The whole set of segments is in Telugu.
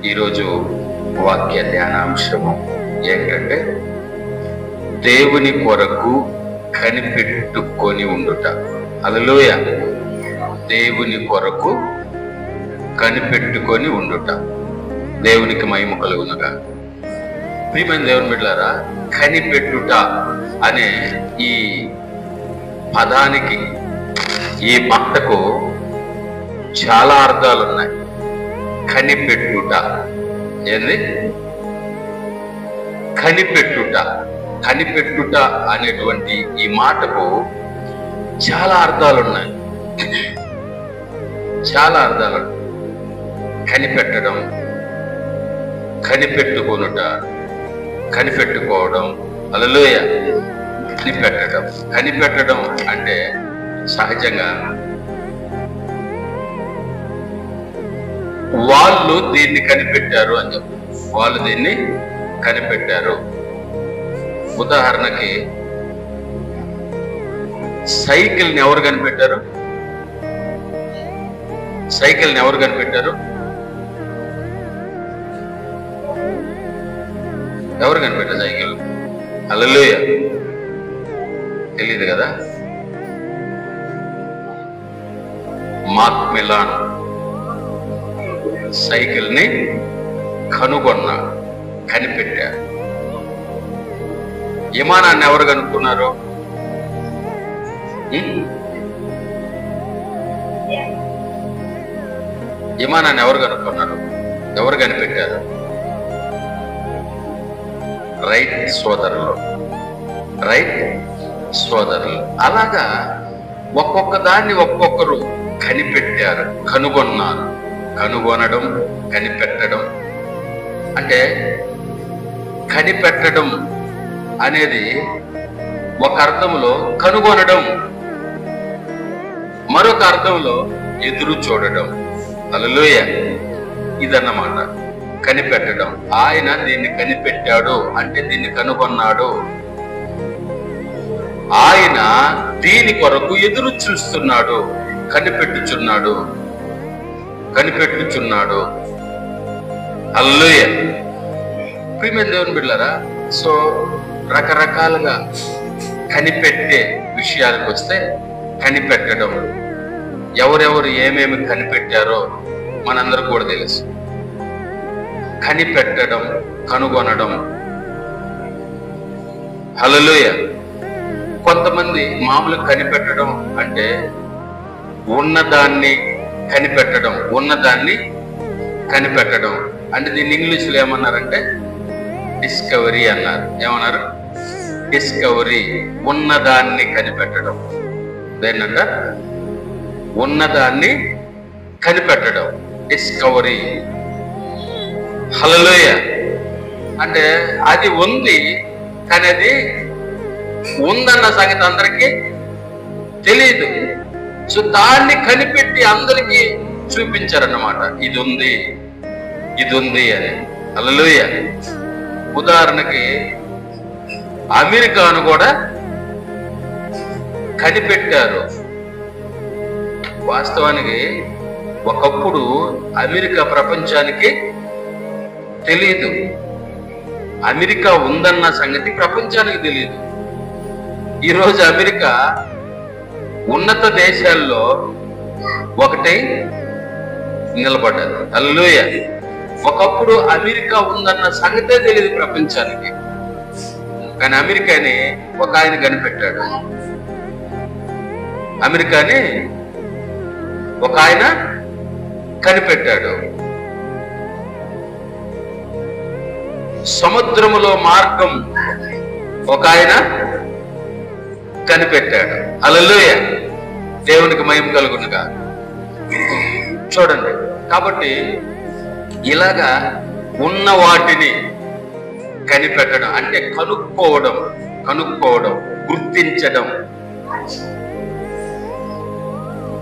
ఈరోజు వాక్య ధ్యానాంశము ఏంటంటే దేవుని కొరకు కనిపెట్టుకొని ఉండుట. హల్లెలూయా. దేవుని కొరకు కనిపెట్టుకొని ఉండుట. దేవునికి మహిమ కలుగునుగా. ప్రియమైన దేవుని బిడ్డలారా, కనిపెట్టుట అనే ఈ పదానికి, ఈ మాటకు చాలా అర్థాలు ఉన్నాయి. కనిపెట్టుట ఏంది? కనిపెట్టుట. కనిపెట్టుట అనేటువంటి ఈ మాటకు చాలా అర్థాలు ఉన్నాయి. చాలా అర్థాలు. కనిపెట్టడం, కనిపెట్టుకొనుట, కనిపెట్టుకోవడం. హల్లెలూయా. కనిపెట్టడం. కనిపెట్టడం అంటే సహజంగా వాళ్ళు దీన్ని కనిపెట్టారు అని చెప్పు. వాళ్ళు దీన్ని కనిపెట్టారు. ఉదాహరణకి సైకిల్ని ఎవరు కనిపెట్టారు? సైకిల్ని ఎవరు కనిపెట్టారు? ఎవరు కనిపెట్టారు సైకిల్? హల్లెలూయా. తెలియదు కదా. మార్క్ మిలాన్ సైకిల్ ని కనుగొన్నాడు, కనిపెట్టాడు. విమానాన్ని ఎవరు కనుక్కున్నారు? విమానాన్ని ఎవరు కనుక్కున్నారు? ఎవరు కనిపెట్టారు? రైట్ సోదరులు. రైట్ సోదరులు. అలాగా ఒక్కొక్క దాన్ని ఒక్కొక్కరు కనిపెట్టారు, కనుగొన్నారు. కనుగొనడం, కనిపెట్టడం అంటే, కనిపెట్టడం అనేది ఒక అర్థంలో కనుగొనడం, మరొక అర్థంలో ఎదురు చూడడం. హల్లెలూయా. ఇదన్నమాట కనిపెట్టడం. ఆయన దీన్ని కనిపెట్టాడు అంటే దీన్ని కనుగొన్నాడు. ఆయన దీని కొరకు ఎదురు చూస్తున్నాడు, కనిపెట్టుచున్నాడు. హల్లెలూయా. ప్రియమైన దేవుని బిడ్డలారా, సో రకరకాలుగా కనిపెట్టే విషయాలకు వస్తే, కనిపెట్టడం, ఎవరెవరు ఏమేమి కనిపెట్టారో మనందరికి కూడా తెలుసు. కనిపెట్టడం, కనుగొనడం. హల్లెలూయా. కొంతమంది మామూలుగా కనిపెట్టడం అంటే ఉన్నదాన్ని కనిపెట్టడం. ఉన్నదాన్ని కనిపెట్టడం అంటే దీన్ని ఇంగ్లీష్లో ఏమన్నారంటే డిస్కవరీ అన్నారు. ఏమన్నారు? డిస్కవరీ. ఉన్నదాన్ని కనిపెట్టడం. దేన్నంట? ఉన్నదాన్ని కనిపెట్టడం, డిస్కవరీ. హల్లెలూయా. అంటే అది ఉంది, కానీ అది ఉందన్న సంగతి అందరికీ తెలియదు. సో దాన్ని కనిపెట్టి అందరికీ చూపించారన్నమాట. ఇది ఉంది, ఇది ఉంది అని. హల్లెలూయా. ఉదాహరణకి అమెరికాను కూడా కనిపెట్టారు. వాస్తవానికి ఒకప్పుడు అమెరికా ప్రపంచానికి తెలియదు. అమెరికా ఉందన్న సంగతి ప్రపంచానికి తెలియదు. ఈరోజు అమెరికా ఉన్నత దేశాల్లో ఒకటి నిలబడ్డది. హల్లెలూయా. ఒకప్పుడు అమెరికా ఉందన్న సంగతే తెలియదు ప్రపంచానికి, కానీ అమెరికాని ఒక ఆయన కనిపెట్టాడు. అమెరికాని ఒక ఆయన కనిపెట్టాడు. సముద్రములో మార్గం ఒక ఆయన కనిపెట్టాడు. హల్లెలూయా. దేవునికి మహిమ కలుగునుగా. చూడండి, కాబట్టి ఇలాగా ఉన్న వాటిని కనిపెట్టడం అంటే కనుక్కోవడం, గుర్తించడం.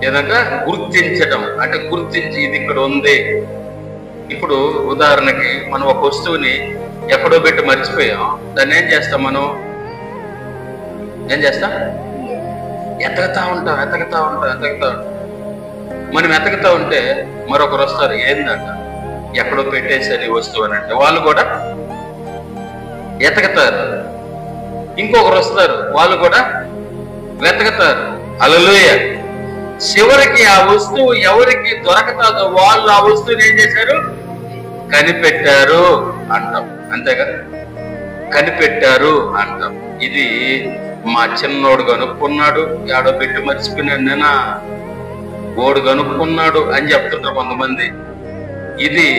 ఏదంటే గుర్తించడం అంటే గుర్తించి ఇది ఇక్కడ ఉంది. ఇప్పుడు ఉదాహరణకి మనం ఒక వస్తువుని ఎక్కడో పెట్టి మర్చిపోయాం. దాన్ని ఏం చేస్తాం? మనం ఏం చేస్తాం? ఎతకతా ఉంటాం. మనం ఎతకతా ఉంటే మరొకరు వస్తారు. ఏందంట? ఎక్కడో పెట్టేసరి వస్తువు అని అంటే వాళ్ళు కూడా ఎతకతారు. ఇంకొకరు వస్తారు, వాళ్ళు కూడా వెతకతారు. హల్లెలూయా. చివరికి ఆ వస్తువు ఎవరికి దొరకతాదో వాళ్ళు ఆ వస్తువుని ఏం చేశారు? కనిపెట్టారు అంటాం. అంతేగా, కనిపెట్టారు అంటాం. ఇది మా చిన్నోడు కనుక్కున్నాడు, ఏడో పెట్టి మర్చిపోయినాడు, నేనా ఓడు కనుక్కున్నాడు అని చెప్తుంటారు కొంతమంది. ఇది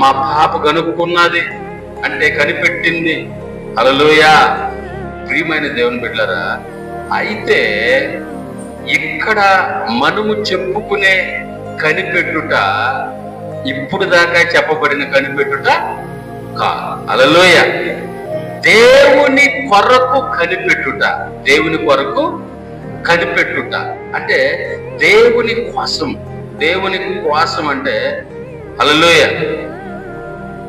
మా పాప కనుక్కున్నది అంటే కనిపెట్టింది. హల్లెలూయా. ప్రియమైన దేవుని బిడ్డలారా, అయితే ఇక్కడ మనము చెప్పుకునే కనిపెట్టుట ఇప్పుడు దాకా చెప్పబడిన కనిపెట్టుట కాదు. హల్లెలూయా. దేవుని కొరకు కనిపెట్టుట, దేవుని కొరకు కనిపెట్టుట అంటే దేవుని కోసం. దేవుని కోసం అంటే హల్లెలూయా.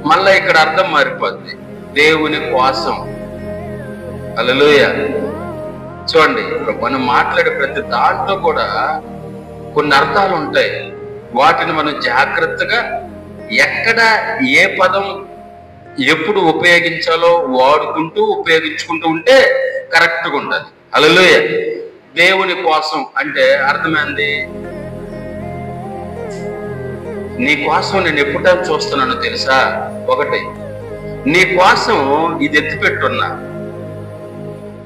మళ్ళా ఇక్కడ అర్థం మారిపోద్ది, దేవుని కోసం. హల్లెలూయా. చూడండి, మనం మాట్లాడే ప్రతి దాంట్లో కూడా కొన్ని అర్థాలు ఉంటాయి. వాటిని మనం జాగ్రత్తగా ఎక్కడ ఏ పదం ఎప్పుడు ఉపయోగించాలో ఉపయోగించుకుంటూ ఉంటే కరెక్ట్గా ఉంటుంది. హల్లెలూయా. దేవుని కోసం అంటే అర్థమైంది, నీ కోసం నేను ఎప్పుడూ చూస్తున్నాను తెలుసా? ఒకటి, నీ కోసం ఇది ఎత్తిపెట్టున్నా.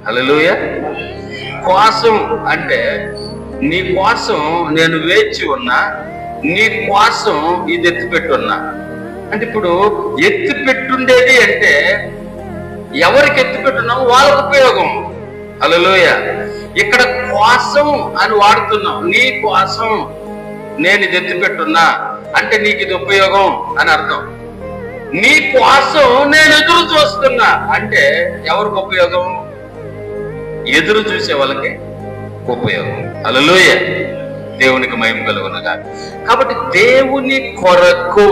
హల్లెలూయా. కోసం అంటే నీ కోసం నేను వేచి ఉన్నా, నీ కోసం ఇది ఎత్తిపెట్టున్నా. అంటే ఇప్పుడు ఎత్తిపెట్టుండేది అంటే ఎవరికి ఎత్తిపెట్టున్నావు? వాళ్ళకు ఉపయోగం. హల్లెలూయా. ఇక్కడ కోసం అని వాడుతున్నాం. నీ కోసం నేను ఇది ఎత్తిపెట్టున్నా అంటే నీకు ఇది ఉపయోగం అని అర్థం. నీ కోసం నేను ఎదురు చూస్తున్నా అంటే ఎవరికి ఉపయోగం? ఎదురు చూసే వాళ్ళకి ఉపయోగం. హల్లెలూయా. దేవునికి మహిమ కలుగునుగా. కాబట్టి దేవుని కొరకు,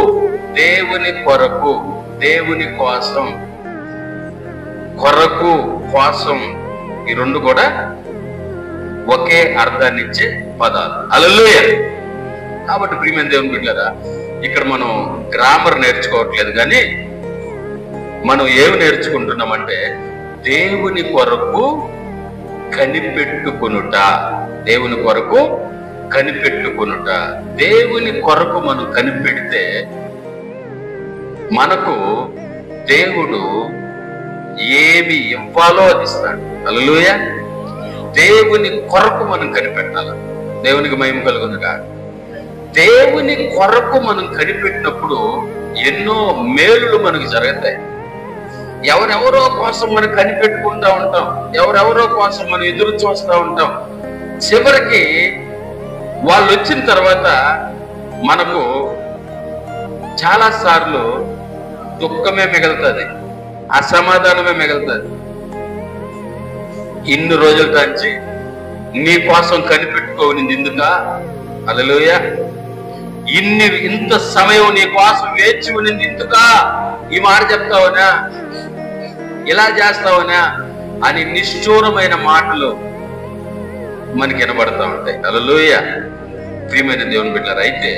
దేవుని కొరకు, దేవుని కోసం, కొరకు, కోసం, ఈ రెండు కూడా ఒకే అర్థాన్ని ఇచ్చే పదాలు. హల్లెలూయా. కాబట్టి ప్రియమైన దేవుని బిడ్డలారా, ఇక్కడ మనం గ్రామర్ నేర్చుకోవట్లేదు, కానీ మనం ఏమి నేర్చుకుంటున్నామంటే దేవుని కొరకు కనిపెట్టుకొనుట. దేవుని కొరకు కనిపెట్టుకొనుట. దేవుని కొరకు మనం కనిపెడితే మనకు దేవుడు ఏమి ఇవ్వాలో అది ఇస్తాడు. హల్లెలూయా. దేవుని కొరకు మనం కనిపెట్టాలి. దేవునికి మహిమ కలుగునుగా. దేవుని కొరకు మనం కనిపెట్టినప్పుడు ఎన్నో మేలులు మనకు జరుగుతాయి. ఎవరెవరో కోసం మనం కనిపెట్టుకుంటా ఉంటాం, ఎవరెవరో కోసం మనం ఎదురు చూస్తూ ఉంటాం. చివరికి వాళ్ళు వచ్చిన తర్వాత మనకు చాలా సార్లు దుఃఖమే మిగులుతుంది, అసమాధానమే మిగులుతుంది. ఇన్ని రోజుల నుంచి నీ కోసం కనిపెట్టుకోనింది ఎందుకా? హల్లెలూయా. ఇంత సమయం నీ కోసం వేచి ఉన్నింది ఎందుకా? ఈ మాట చెప్తావనా, ఇలా చేస్తావనా అని నిష్ఠూరమైన మాటలు మనకి వినబడతా ఉంటాయి. హల్లెలూయా. ప్రియమైన దేవుని బిడ్డలారా, అయితే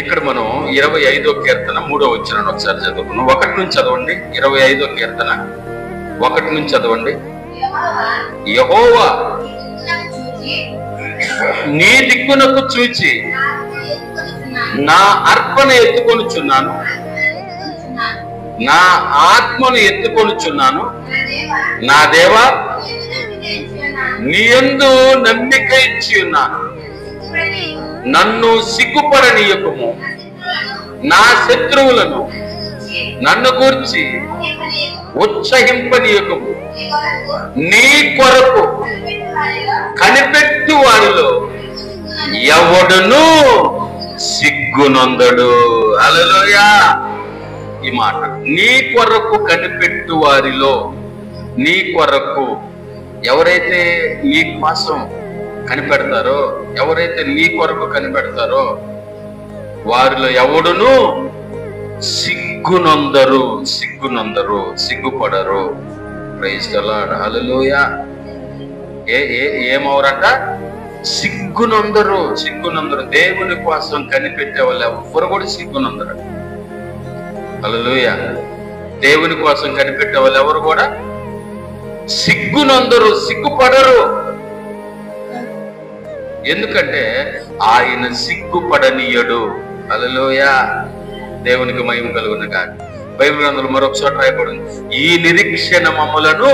ఇక్కడ మనం 25వ కీర్తన 3వ వచనం ఒకసారి చదువుకున్నాం. 1 నుంచి చదవండి. 25వ కీర్తన 1 నుంచి చదవండి. యెహోవా నీ దిక్కునకు చూచి నా అర్పణ ఎత్తుకొనుచున్నాను, నా ఆత్మను ఎత్తుకొనుచున్నాను. నా దేవా, నీ యందు నమ్మిక ఇచ్చి ఉన్నాను. నన్ను సిగ్గుపడనీయకుము. నా శత్రువులను నన్ను గూర్చి ఉత్సహింపనీయకుము. నీ కొరకు కనిపెట్టు వారిలో ఎవడును సిగ్గునొందడు. హల్లెలూయా. ఈ మాట, నీ కొరకు కనిపెట్టు వారిలో, నీ కొరకు ఎవరైతే నీ కోసం కనిపెడతారో, ఎవరైతే నీ కొరకు కనిపెడతారో వారిలో ఎవడును సిగ్గునొందరు, సిగ్గుపడరు. Praise the Lord. హల్లెలూయా. ఏమవరంట? సిగ్గునందరు. దేవుని కోసం కనిపెట్టే వాళ్ళు ఎవ్వరు కూడా సిగ్గునందరు. హల్లెలూయా. దేవుని కోసం కనిపెట్టే వాళ్ళు ఎవరు కూడా సిగ్గునందరు, సిగ్గుపడరు. ఎందుకంటే ఆయన సిగ్గుపడనీయడు. హల్లెలూయా. దేవునికి మహిమ కలుగును గాక. బైబిల్ గ్రంథంలో మరొక చోట రాయబడింది, ఈ నిరీక్షణ మమ్ములను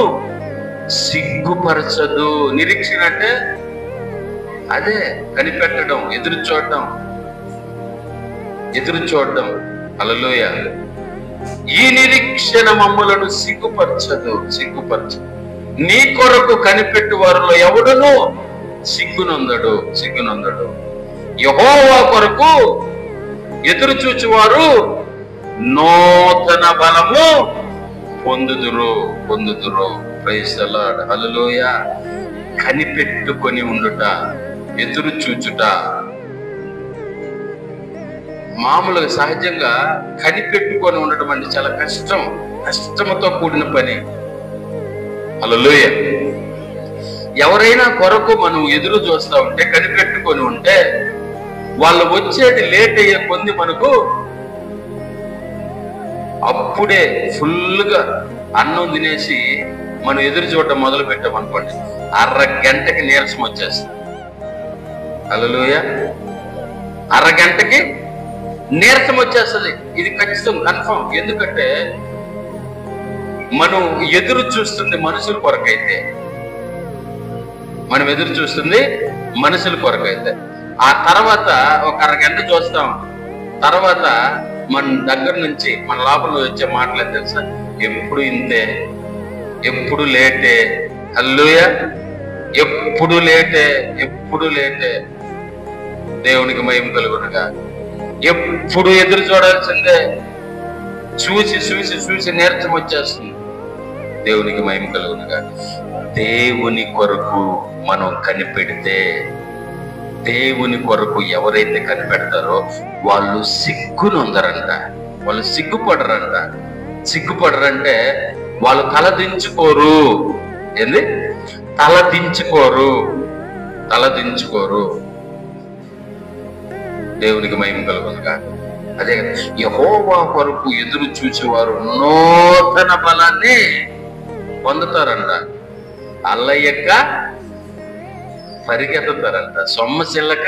సిగ్గుపరచదు. నిరీక్షణ అంటే అదే కనిపెట్టడం, ఎదురు చూడడం. హల్లెలూయా. ఈ నిరీక్షణ మమ్ములను సిగ్గుపరచదు. నీ కొరకు కనిపెట్టు వారిలో ఎవడును సిగ్గునందడు. యెహోవా కొరకు ఎదురు చూచువారు నూతన బలము పొందుదురు. Praise the Lord. హల్లెలూయా. కనిపెట్టుకొని ఉండుట, ఎదురు చూచుట. మామూలుగా సహజంగా కనిపెట్టుకొని ఉండటం అంటే చాలా కష్టంతో కూడిన పని. హల్లెలూయా. ఎవరైనా కొరకు మనం ఎదురు చూస్తా ఉంటే, కనిపెట్టుకొని ఉంటే, వాళ్ళు వచ్చేది లేట్ అయ్యే కొద్ది మనకు అప్పుడే ఫుల్గా అన్నం తినేసి మనం ఎదురు చూడటం మొదలు పెట్టామనుకోండి, అరగంటకి నీరసం వచ్చేస్తుంది. హల్లెలూయా. అరగంటకి నీరసం వచ్చేస్తుంది. ఇది ఖచ్చితం, కన్ఫర్మ్. ఎందుకంటే మనం ఎదురు చూస్తుంది మనుషుల కొరకైతే, ఆ తర్వాత ఒక అరగంట చూస్తాం. తర్వాత మన దగ్గర నుంచి మన లోపల వచ్చే మాటలే తెలుసా, ఎప్పుడు ఇంతే, ఎప్పుడు లేటే. హల్లెలూయా. ఎప్పుడు లేటే. దేవునికి మహిమ కలుగునుగా. ఎప్పుడు ఎదురు చూడాల్సిందే. చూసి నీరసం వచ్చేస్తుంది. దేవునికి మహిమ కలుగునుగా. దేవుని కొరకు మనం కనిపెడితే, దేవుని కొరకు ఎవరైతే కనిపెడతారో వాళ్ళు సిగ్గునందరంట, వాళ్ళు సిగ్గుపడరంటే వాళ్ళు తలదించుకోరు. ఏంది? తలదించుకోరు. దేవునికి మహిమ కలుగునుగా. అదే యెహోవా కొరకు ఎదురు చూసేవారు నూతన బలాన్ని పొందుతారంట. అల్లయ్యక పరిగెత్తుతారంట, సొమ్మసిల్లక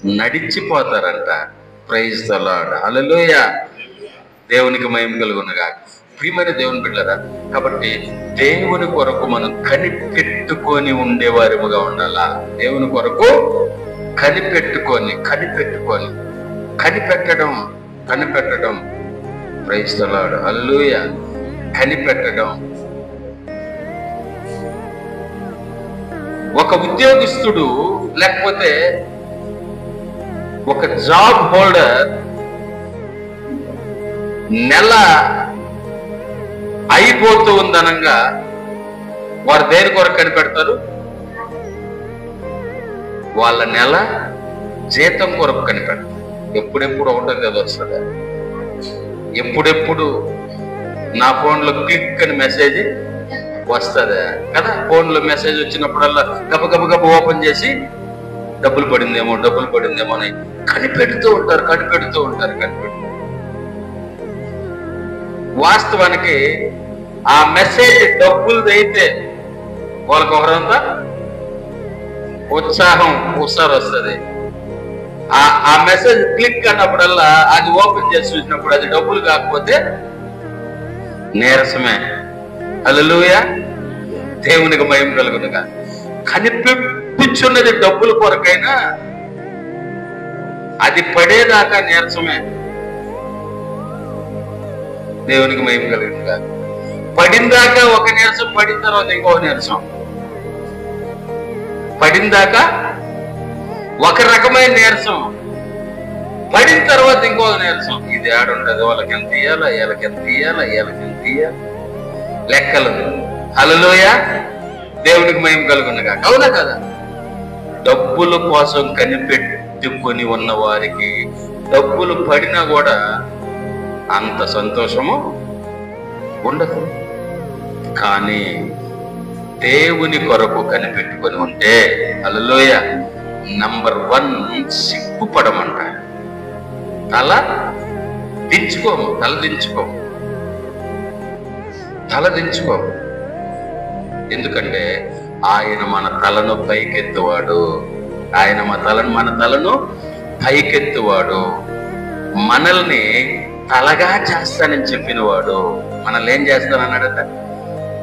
నడిచిపోతారంట. Praise the Lord. హల్లెలూయా. దేవునికి మహిమ కలుగునుగా. ప్రియమైన దేవుని బిడ్డలారా, కాబట్టి దేవుని కొరకు మనం కనిపెట్టుకొని ఉండేవారిగా ఉండాలా. దేవుని కొరకు కనిపెట్టడం. Praise the Lord. హల్లెలూయా. కనిపెట్టడం. ఒక ఉద్యోగస్తుడు లేకపోతే ఒక జాబ్ హోల్డర్ నెల అయిపోతూ ఉందనంగా వారు దేని కొరకు కనిపెడతారు? వాళ్ళ నెల జీతం కొరకు కనిపెడతారు. ఎప్పుడెప్పుడు ఉంటుంది కదా వస్తుంది, ఎప్పుడెప్పుడు నా ఫోన్లో క్లిక్ అని మెసేజ్ వస్తుంది కదా. ఫోన్లో మెసేజ్ వచ్చినప్పుడల్లా గబ ఓపెన్ చేసి డబ్బులు పడిందేమో అని కనిపెడుతూ ఉంటారు. వాస్తవానికి ఆ మెసేజ్ డబ్బులది అయితే వాళ్ళకి ఒకరంతా ఉత్సాహం వస్తుంది. ఆ మెసేజ్ క్లిక్ అన్నప్పుడల్లా అది ఓపెన్ చేసి చూసినప్పుడు అది డబ్బులు కాకపోతే నీరసమే. హల్లెలూయా. దేవునికి మహిమ కలుగునుగా. కనిపెట్టుచున్నది డబ్బుల కొరకైనా అది పడేదాకా నీరసమే. దేవునికి మహిమ కలుగునుగా. పడిందాకా ఒక నీరసం, పడిన తర్వాత ఇంకొక నీరసం. పడిందాకా ఒక రకమైన నీరసం, పడిన తర్వాత ఇంకొక నీరసం. ఇది ఆడుంటది. వాళ్ళకి ఎంత ఇయ్యాలా, వీళ్ళకి ఎంత ఇయ్యాలా లెక్కలు. హల్లెలూయా. దేవునికి మహిమ కలుగునుగా. అవునా కదా? డబ్బుల కోసం కనిపెట్టుకొని ఉన్న వారికి డబ్బులు పడినా కూడా అంత సంతోషము ఉండదు. కానీ దేవుని కొరకు కనిపెట్టుకొని ఉంటే హల్లెలూయ నంబర్ 1 సిగ్గుపడమంట. తల దించుకోము, తల దించుకోము. ఎందుకంటే ఆయన మన తలను పైకెత్తువాడు. ఆయన మన తలను పైకెత్తువాడు. మనల్ని తలగా చేస్తానని చెప్పినవాడు. మనల్ని ఏం చేస్తానన్నాడట?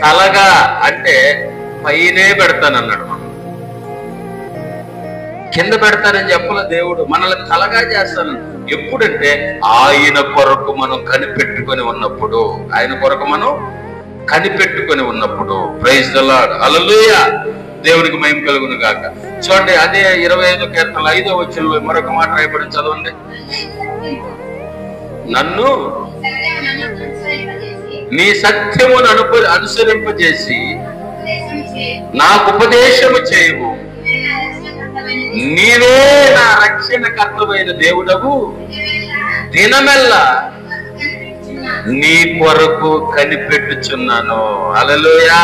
తలగా అంటే పైనే పెడతానన్నాడు. మనం కింద పెడతానని చెప్పలే దేవుడు. మనల్ని తలగా చేస్తాను. ఎప్పుడంటే ఆయన కొరకు మనం కనిపెట్టుకొని ఉన్నప్పుడు, ఆయన కొరకు మనం కనిపెట్టుకొని ఉన్నప్పుడు. Praise the Lord, hallelujah. దేవునికి మహిమ కలుగును గాక. చూడండి, అదే 25వ కీర్తన 5వ వచనంలో మరొక మాట రాయబడి చదవండి. నన్ను నీ సత్యమును అనుసరింపజేసి నాకు ఉపదేశము చేయవు. నీవే నా రక్షణకర్తమైన దేవుడవు. దినమెల్లా నీ కొరకు కనిపెట్టుచున్నాను. హల్లెలూయా.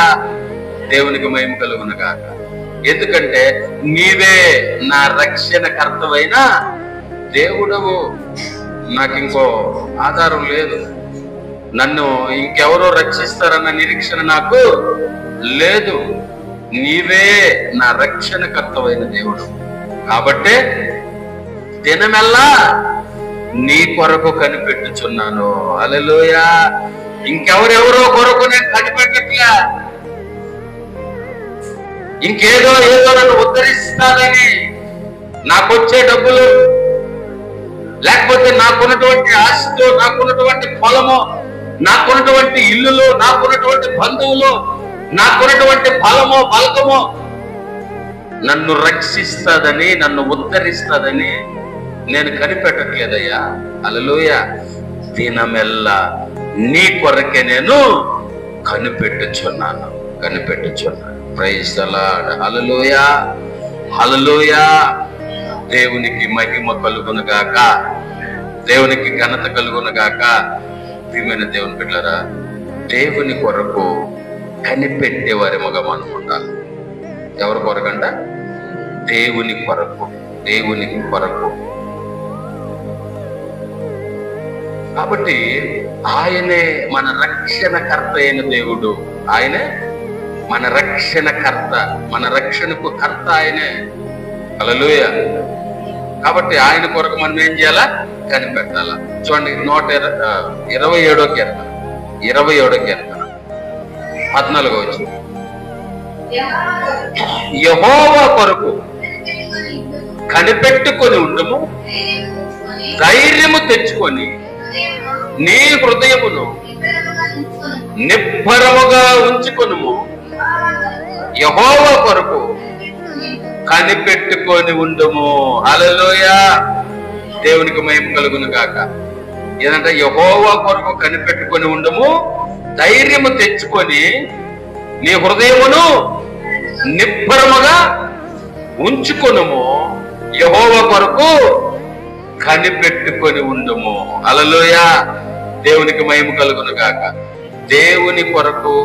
దేవునికి మహిమ కలుగును గాక. ఎందుకంటే నీవే నా రక్షణకర్తమైన దేవుడవు. నాకు ఇంకో ఆధారం లేదు. నన్ను ఇంకెవరో రక్షిస్తారన్న నిరీక్షణ నాకు లేదు. నీవే నా రక్షణకర్తమైన దేవుడు. కాబట్టే దినమెల్లా నీ కొరకు కనిపెట్టుచున్నాను. హల్లెలూయా. ఇంకెవరెవరో కొరకు నేను కనిపెట్టట్లే. ఇంకేదో నన్ను ఉద్ధరిస్తానని, నాకొచ్చే డబ్బులు, లేకపోతే నాకున్నటువంటి ఆస్తితో, నాకున్నటువంటి పొలము, నాకున్నటువంటి ఇల్లులు, నాకున్నటువంటి బంధువులు, నాకున్నటువంటి బలమో బలకమో నన్ను రక్షిస్తాదని, నన్ను ఉద్ధరిస్తాదని నేను కనిపెట్టట్లేదయ్యా. హల్లెలూయా. దినమెల్లా నీ కొరకే నేను కనిపెట్టుచున్నాను. ప్రైజ్ ది లార్డ్, హల్లెలూయా, హల్లెలూయా. దేవునికి మహిమ కలుగును గాక, దేవునికి ఘనత కలుగును గాక. ప్రియమైన దేవుని బిడ్డలారా, దేవుని కొరకు కనిపెట్టేవారేమోగా మనం ఉండాలి. ఎవరి కొరకంట? దేవుని కొరకు. కాబట్టి ఆయనే మన రక్షణకర్త అయిన దేవుడు. ఆయనే మన రక్షణకర్త, మన రక్షణకు కర్త ఆయనే. హల్లెలూయా. కాబట్టి ఆయన కొరకు మనం ఏం చేయాలా? కనిపెట్టాలా. చూడండి, 127వ కీర్తన 14వ వచనం. యెహోవా కొరకు కనిపెట్టుకొని ఉండుము, ధైర్యము తెచ్చుకొని నీ హృదయమును నిబ్బరముగా ఉంచుకొనుము. యెహోవా కొరకు కనిపెట్టుకొని ఉండుము. హల్లెలూయా. దేవునికి మహిమ కలుగును గాక. ఏదంటే యెహోవా కొరకు కనిపెట్టుకొని ఉండుము, ధైర్యము తెచ్చుకొని నీ హృదయమును నిబ్బరముగా ఉంచుకొనుము. యెహోవా కొరకు కనిపెట్టుకొని ఉండుము. హల్లెలూయా. దేవునికి మహిమ కలుగును గాక. దేవుని కొరకు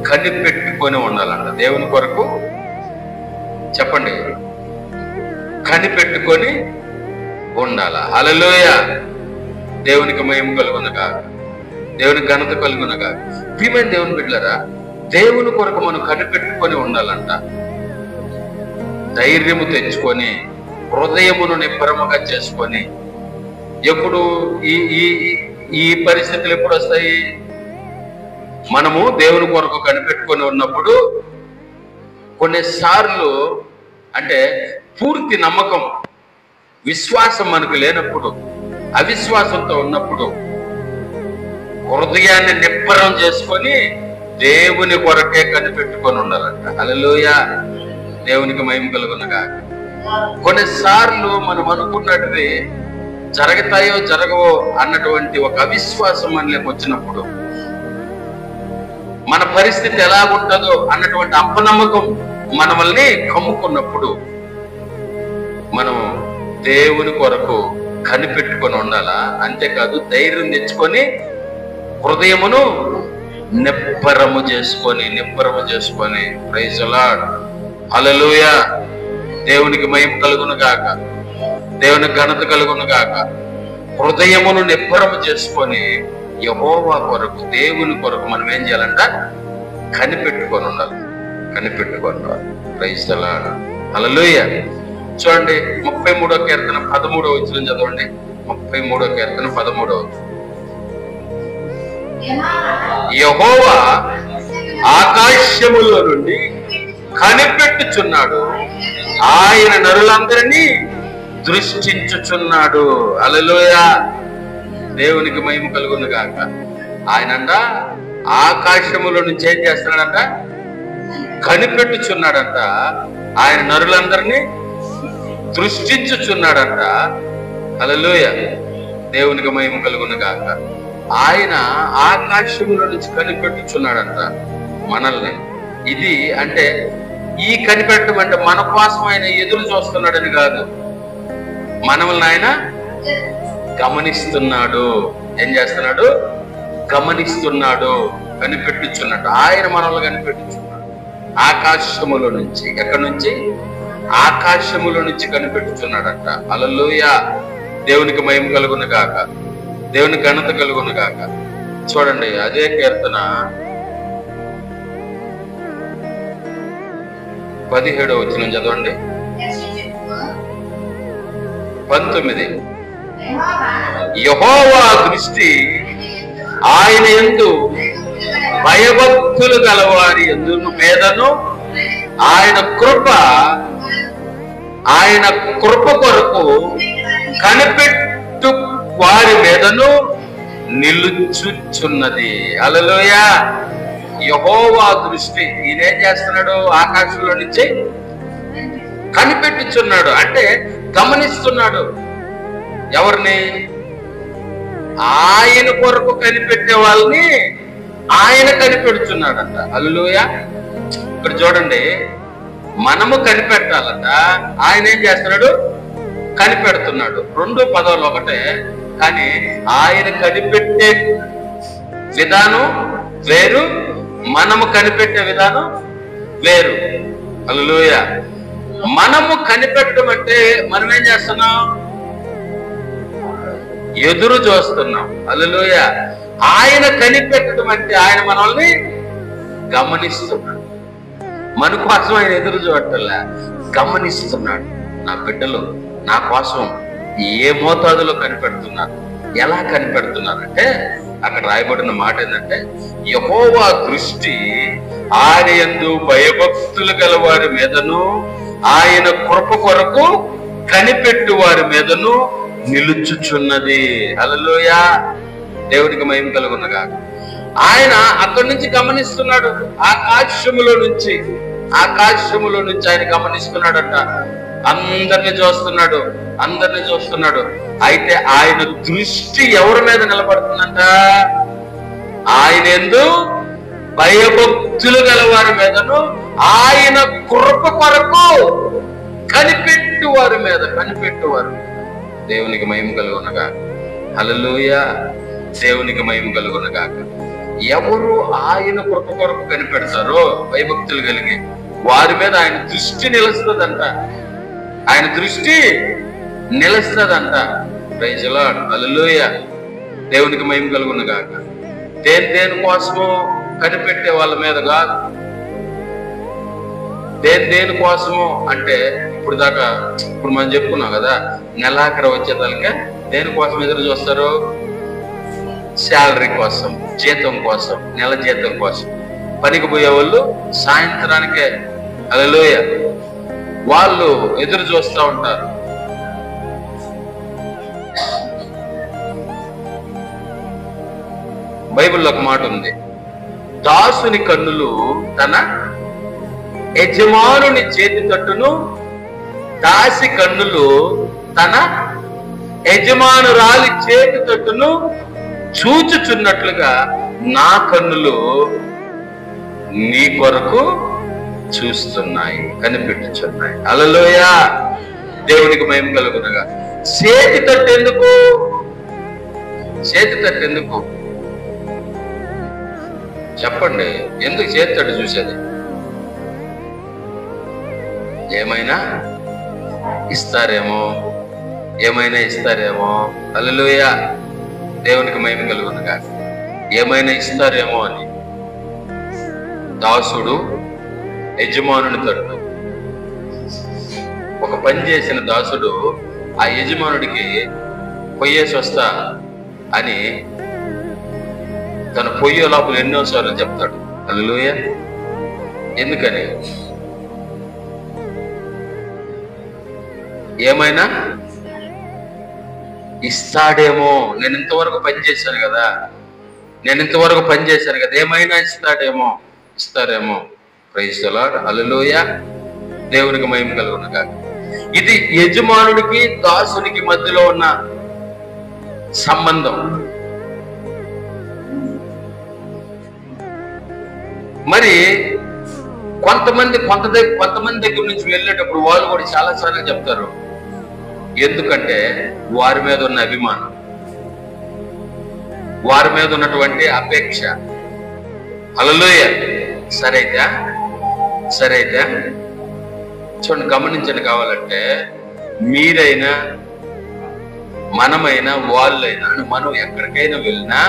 కనిపెట్టుకొని ఉండాలంట. దేవుని కొరకు చెప్పండి, కనిపెట్టుకొని ఉండాల. హల్లెలూయా. దేవునికి మహిమ కలుగును గాక, దేవునికి ఘనత కలుగును గాక. ప్రియమైన దేవుని బిడ్డలారా, దేవుని కొరకు మనం కనిపెట్టుకొని ఉండాలంట. ధైర్యము తెచ్చుకొని, హృదయమును నిబ్బరముగా చేసుకొని. ఎప్పుడు ఈ పరిస్థితులు ఎప్పుడు వస్తాయి? మనము దేవుని కొరకు కనిపెట్టుకొని ఉన్నప్పుడు. కొన్నిసార్లు అంటే పూర్తి నమ్మకం, విశ్వాసం మనకు లేనప్పుడు, అవిశ్వాసంతో ఉన్నప్పుడు హృదయాన్ని నిబ్బరం చేసుకొని దేవుని కొరకే కనిపెట్టుకొని ఉండాలంట. హల్లెలూయా. దేవునికి మహిమ కలుగును గాక. కొన్నిసార్లు మనం అనుకున్నట్టు జరుగుతాయో జరగవో అన్నటువంటి ఒక అవిశ్వాసం మనలోకి వచ్చినప్పుడు, మన పరిస్థితి ఎలా ఉంటుందో అన్నటువంటి అపనమ్మకం మనల్ని కమ్ముకున్నప్పుడు, మనం దేవుని కొరకు కనిపెట్టుకొని ఉండాలా. అంతేకాదు, ధైర్యం తెచ్చుకొని హృదయమును నిబ్బరము చేసుకొని ప్రైజ్ ది లార్డ్. హల్లెలూయా. దేవునికి మహిమ కలుగును గాక, దేవునికి ఘనత కలుగును గాక. హృదయమును నిబ్బరము చేసుకొని యెహోవా కొరకు, దేవుని కొరకు మనం ఏం చేయాలంట? కనిపెట్టుకొని ఉండాలి. Praise the Lord. హల్లెలూయా. చూడండి 33వ కీర్తన 13వ వచనం చదవండి. 33వ కీర్తన 13వ వచనం. యెహోవా ఆకాశములో నుండి కనిపెట్టుచున్నాడు, ఆయన నరులందరినీ దృష్టించుచున్నాడు. హల్లెలూయా. దేవునికి మహిమ కలుగును గాక. ఆయనంట ఆకాశములో నుంచి ఏం చేస్తున్నాడంట? కనిపెట్టుచున్నాడంట. ఆయన నరులందరినీ దృష్టించుచున్నాడంట. హల్లెలూయా. దేవునికి మహిమ కలుగును గాక. ఆయన ఆకాశంలో నుంచి కనిపెట్టుచున్నాడంట మనల్ని. ఇది అంటే ఈ కనిపెట్టడం అంటే మన కోసం ఆయన ఎదురు చూస్తున్నాడని కాదు, మనల్ని ఆయన గమనిస్తున్నాడు. ఏం చేస్తున్నాడు? గమనిస్తున్నాడు, కనిపెట్టుచున్నాడు. ఆయన మనల్ని కనిపెట్టుచున్నాడు ఆకాశములో నుంచి. ఎక్కడి నుంచి? ఆకాశములో నుంచి కనిపెట్టుచున్నాడంట. హల్లెలూయా. దేవునికి మహిమ కలుగును గాక, దేవునికి ఘనత కలుగును గాక. చూడండి అదే కీర్తన 17వ వచనం చదవండి. 19. యెహోవా దృష్టి ఆయన యందు భయభక్తులు గలవారి యందు మీదను, ఆయన కృప కొరకు కనిపెట్టు వారి మీదను నిలుచుచున్నది. హల్లెలూయా. యెహోవా దృష్టి ఈయనేం చేస్తున్నాడు? ఆకాశంలో నుంచి కనిపెట్టుచున్నాడు అంటే గమనిస్తున్నాడు. ఎవరిని? ఆయన కొరకు కనిపెట్టే వాళ్ళని ఆయన కనిపెడుతున్నాడంట. హల్లెలూయా. ఇప్పుడు చూడండి, మనము కనిపెట్టాలంట, ఆయన ఏం చేస్తున్నాడు? కనిపెడుతున్నాడు. 2 పదాలు ఒకటే, కానీ ఆయన కనిపెట్టే విధానం వేరు, మనము కనిపెట్టే విధానం వేరు. హల్లెలూయా. మనము కనిపెట్టడం అంటే మనం ఏం చేస్తున్నాం? ఎదురు చూస్తున్నాం. హల్లెలూయా. ఆయన కనిపెట్టడం అంటే ఆయన మనల్ని గమనిస్తున్నాడు. మన కోసం ఆయన ఎదురు చూడటంలా, గమనిస్తున్నాడు. నా బిడ్డలు నా కోసం ఏ మోతాదులో కనిపెడుతున్నారు, ఎలా కనిపెడుతున్నారంటే అక్కడ రాయబడిన మాట ఏంటంటే, యెహోవా దృష్టి ఆయన యందు భయభక్తులు గల వారి మీదను, ఆయన కృప కొరకు కనిపెట్టు వారి మీదను నిలుచుచున్నది. హల్లెలూయా. దేవునికి మహిమ కలుగును గాక. ఆయన అక్కడి నుంచి గమనిస్తున్నాడు. ఆకాశములో నుంచి ఆయన గమనిస్తున్నాడట. అందరిని చూస్తున్నాడు. అయితే ఆయన దృష్టి ఎవరి మీద నిలబడుతుందంట? ఆయన యందు భయభక్తులు గల వారి మీదను, ఆయన కృప కొరకు కనిపెట్టువారు. దేవునికి మహిమ కలుగునగా. హల్లెలూయా. దేవునికి మహిమ కలుగునగాక. ఎవరు ఆయన కృప కొరకు కనిపెడతారో భయభక్తులు కలిగి వారి మీద ఆయన దృష్టి నిలుస్తుందంట. Praise the Lord. హల్లెలూయా. దేవునికి మహిమ కలుగునగాక. దేని కోసమో కనిపెట్టే వాళ్ళ మీద కాదు. దేని కోసమో అంటే ఇప్పుడు మనం చెప్పుకున్నాం కదా, నెలాఖరు వచ్చేదానికే దేనికోసం ఎదురు చూస్తారు? శాలరీ కోసం, జీతం కోసం, నెల జీతం కోసం. పనికి పోయే వాళ్ళు సాయంత్రానికే, హల్లెలూయా, వాళ్ళు ఎదురు చూస్తూ ఉంటారు. బైబిల్లో ఒక మాట ఉంది, దాసుని కన్నులు తన యజమానుని చేతి తట్టును, దాసి కన్నులు తన యజమానురాలి చేతి తట్టును చూచుచున్నట్లుగా నా కన్నులు నీ కొరకు చూస్తున్నాయి, కనిపెట్టుచున్నాయి. హల్లెలూయా. దేవునికి మహిమ కలుగునగా. చేతి తట్టు ఎందుకు? చెప్పండి, ఎందుకు చేస్తాడు చూసేది? ఏమైనా ఇస్తారేమో, ఏమైనా ఇస్తారేమో. హల్లెలూయా, దేవునికి మహిమ కలుగునుగా. ఏమైనా ఇస్తారేమో అని దాసుడు యజమానుని తట్టు. ఒక పని చేసిన దాసుడు ఆ యజమానుడికి పొయ్యేసి వస్తా అని తన పొయ్యే లోపల ఎన్నోసార్లు చెప్తాడు. హల్లెలూయా. ఎందుకని? ఏమైనా ఇస్తాడేమో. నేను ఇంతవరకు పనిచేశాను కదా, ఏమైనా ఇస్తాడేమో, ఇస్తారేమో. Praise the Lord. హల్లెలూయా, దేవునికి మహిమ కలుగునుగా. ఇది యజమానుడికి దాసునికి మధ్యలో ఉన్న సంబంధం. మరి కొంతమంది దగ్గర నుంచి వెళ్ళేటప్పుడు వాళ్ళు కూడా చాలా సార్లు చెప్తారు. ఎందుకంటే వారి మీద ఉన్న అభిమానం, వారి మీద ఉన్నటువంటి అపేక్ష. హల్లెలూయా. సరే అయితే చూడండి, గమనించండి. కావాలంటే మీరైనా మనమైనా వాళ్ళైనా మనం ఎక్కడికైనా వెళ్ళినా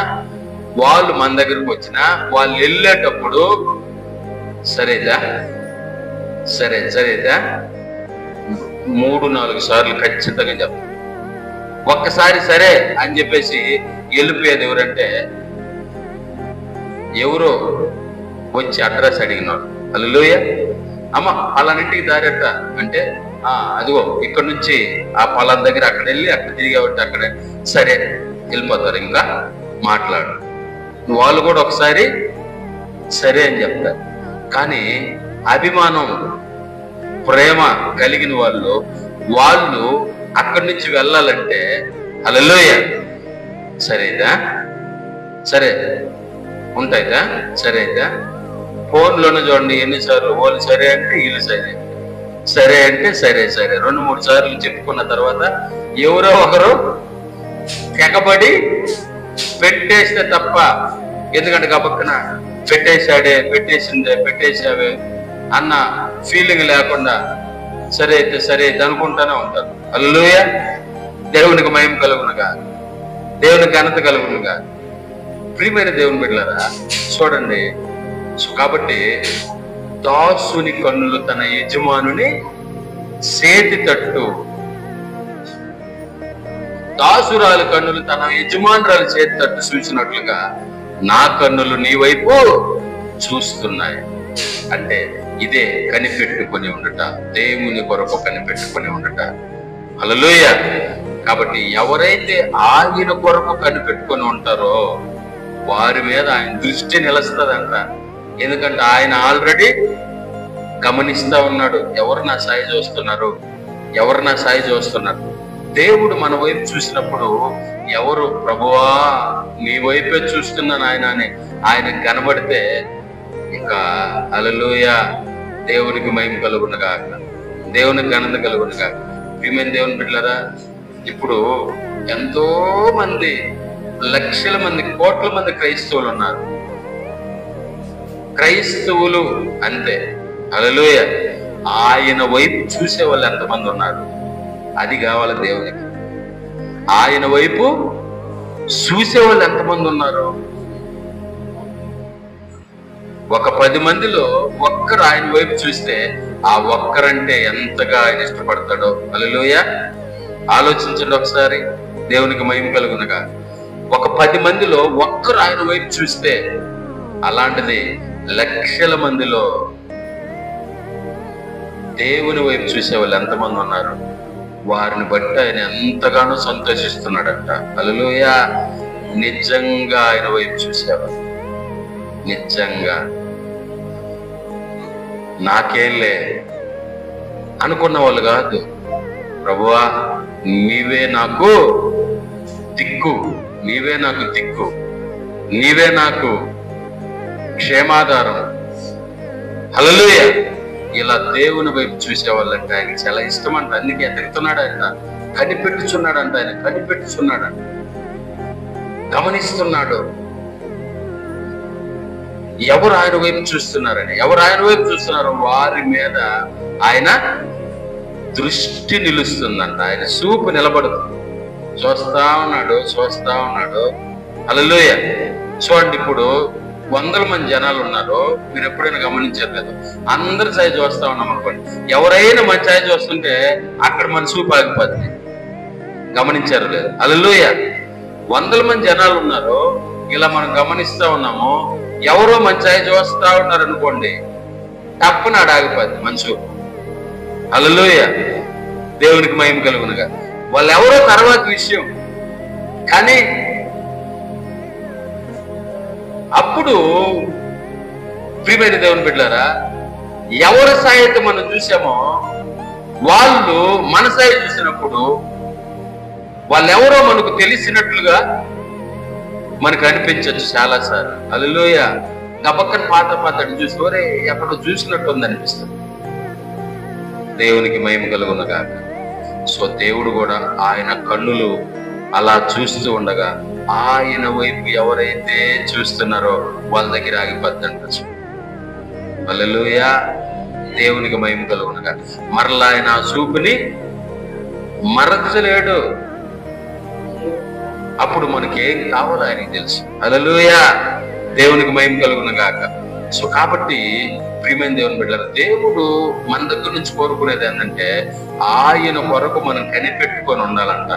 వాళ్ళు మన దగ్గరకు వచ్చినా వాళ్ళు వెళ్ళేటప్పుడు సరేదా 3-4 సార్లు ఖచ్చితంగా చెప్తారు. ఒక్కసారి సరే అని చెప్పేసి వెళ్ళిపోయేది ఎవరంటే ఎవరో వచ్చి అడ్రస్ అడిగినాడు. హల్లెలూయా. అమ్మ పలానింటికి దారెట్ట అంటే అదిగో ఇక్కడ నుంచి ఆ పలాన్ దగ్గర అక్కడ వెళ్ళి అక్కడ తిరిగి అక్కడ సరే వెళ్ళిపోతారు. ఇంకా మాట్లాడు. వాళ్ళు కూడా ఒకసారి సరే అని చెప్తారు. కానీ అభిమానం ప్రేమ కలిగిన వాళ్ళు అక్కడి నుంచి వెళ్ళాలంటే హల్లెలూయా సరేదా సరే ఉంటాయిదా సరేదా. ఫోన్లోనే చూడండి ఎన్నిసార్లు వాళ్ళు సరే అంటే వీళ్ళు సరే అంటే సరే 2-3 సార్లు చెప్పుకున్న తర్వాత ఎవరో ఒకరు తెగబడి పెట్టేస్తే తప్ప, ఎందుకంటే పక్కన పెట్టేసావే అన్న ఫీలింగ్ లేకుండా సరే అయితే అనుకుంటానే ఉంటారు. హల్లెలూయా. దేవునికి మహిమ కలుగునుగా, దేవునికి ఘనత కలుగునుగా. ప్రియమైన దేవుని బిడ్డలారా చూడండి. కాబట్టి దాసుని కన్నులు తన యజమానుని సేతి తట్టు, దాసురాలు కన్నులు తన యజమానురాలు చేతి తట్టు చూసినట్లుగా నా కన్నులు నీ వైపు చూస్తున్నాయి. అంటే ఇదే కనిపెట్టుకొని ఉండట, దేవుని కొరకు కనిపెట్టుకొని ఉండట. హల్లెలూయా. కాబట్టి ఎవరైతే ఆయన కొరకు కనిపెట్టుకొని ఉంటారో వారి మీద ఆయన దృష్టి నిలుస్తుందంట. ఎందుకంటే ఆయన ఆల్రెడీ గమనిస్తా ఉన్నాడు, ఎవరు నా సాయి చూస్తున్నారు. దేవుడు మన వైపు చూసినప్పుడు ఎవరు ప్రభువా నీ వైపే చూస్తున్నాను ఆయన అని ఆయన కనబడితే ఇంకా హల్లెలూయా, దేవునికి మహిమ కలుగునుగా, దేవునికి ఘనత కలుగునుగా. ప్రియమైన దేవుని బిడ్డలారా, ఇప్పుడు ఎంతో మంది లక్షల మంది కోట్ల మంది క్రైస్తవులు ఉన్నారు. క్రైస్తవులు అంతే. హల్లెలూయా. ఆయన వైపు చూసే వాళ్ళు ఎంతమంది ఉన్నారు? అది కావాలి దేవునికి. ఆయన వైపు చూసే వాళ్ళు ఎంతమంది ఉన్నారు? ఒక 10 మందిలో ఒక్కరు ఆయన వైపు చూస్తే ఆ ఒక్కరంటే ఎంతగా ఆయన ఇష్టపడతాడో. హల్లెలూయా. ఆలోచించండి ఒకసారి. దేవునికి మహిమ కలుగునుగా. ఒక 10 మందిలో ఒక్కరు ఆయన వైపు చూస్తే, అలాంటిది లక్షల మందిలో దేవుని వైపు చూసే వాళ్ళు ఎంతమంది ఉన్నారు? వారిని బట్టి ఆయన ఎంతగానో సంతోషిస్తున్నాడంట. హల్లెలూయా. నిజంగా ఆయన వైపు చూసేవారు, నిజంగా నాకేంలే అనుకున్న వాళ్ళు కాదు. ప్రభువా నీవే నాకు దిక్కు, నీవే నాకు క్షేమాధారం. హల్లెలూయా. ఇలా దేవుని వైపు చూసేవాళ్ళంటే ఆయనకి చాలా ఇష్టం అంట. అందుకే ఎదుగుతున్నాడు ఆయన, కనిపెట్టుచున్నాడంట, గమనిస్తున్నాడు. ఎవరు ఆయన వైపు చూస్తున్నారని, ఎవరు ఆయన వైపు చూస్తున్నారో వారి మీద ఆయన దృష్టి నిలుస్తుందంట. ఆయన చూపు నిలబడదు. చూస్తా ఉన్నాడు. హల్లెలూయా. చూడండి, ఇప్పుడు 100 మంది జనాలు ఉన్నారు. మీరు ఎప్పుడైనా గమనించారు లేదు? అందరి ఛాయ చూస్తా ఉన్నాం అనుకోండి. ఎవరైనా మన ఛాయ చూస్తుంటే అక్కడ మన చూపు ఆగిపోద్ది. గమనించారు లేదు? హల్లెలూయా. 100 మంది జనాలు ఉన్నారు, ఇలా మనం గమనిస్తా ఉన్నాము. ఎవరో మన ఛాయ చూస్తా ఉన్నారు అనుకోండి, తప్పని ఆగిపోద్ది మన చూపు. హల్లెలూయా. దేవునికి మహిమ కలుగునుగా. వాళ్ళు ఎవరో తర్వాత విషయం, కానీ అప్పుడు ప్రియమైన దేవుని బిడ్డలారా, ఎవరి సాయితే మనం చూసామో వాళ్ళు మన సాయి చూసినప్పుడు వాళ్ళెవరో మనకు తెలిసినట్లుగా మనకు అనిపించచ్చు చాలాసార్లు. హల్లెలూయా. గబక్కన పాతని చూసి ఒరే ఎక్కడో చూసినట్టు ఉంది అనిపిస్తుంది. దేవునికి మహిమ కలుగునగాక. సో దేవుడు కూడా ఆయన కన్నులు అలా చూస్తూ ఉండగా ఆయన వైపు ఎవరైతే చూస్తున్నారో వాళ్ళ దగ్గర ఆగిపోద్దంట. హల్లెలూయా. దేవునికి మహిమ కలుగునగా. మరలా ఆయన ఆ చూపుని మరచలేడు. అప్పుడు మనకి ఏం కావాలో ఆయనకి తెలుసు. హల్లెలూయా. దేవునికి మహిమ కలుగునగాక. సో కాబట్టి ప్రియమైన దేవుని బిడ్డలారా, దేవుడు మన దగ్గర నుంచి కోరుకునేది ఏంటంటే ఆయన కొరకు మనం కనిపెట్టుకొని ఉండాలంట.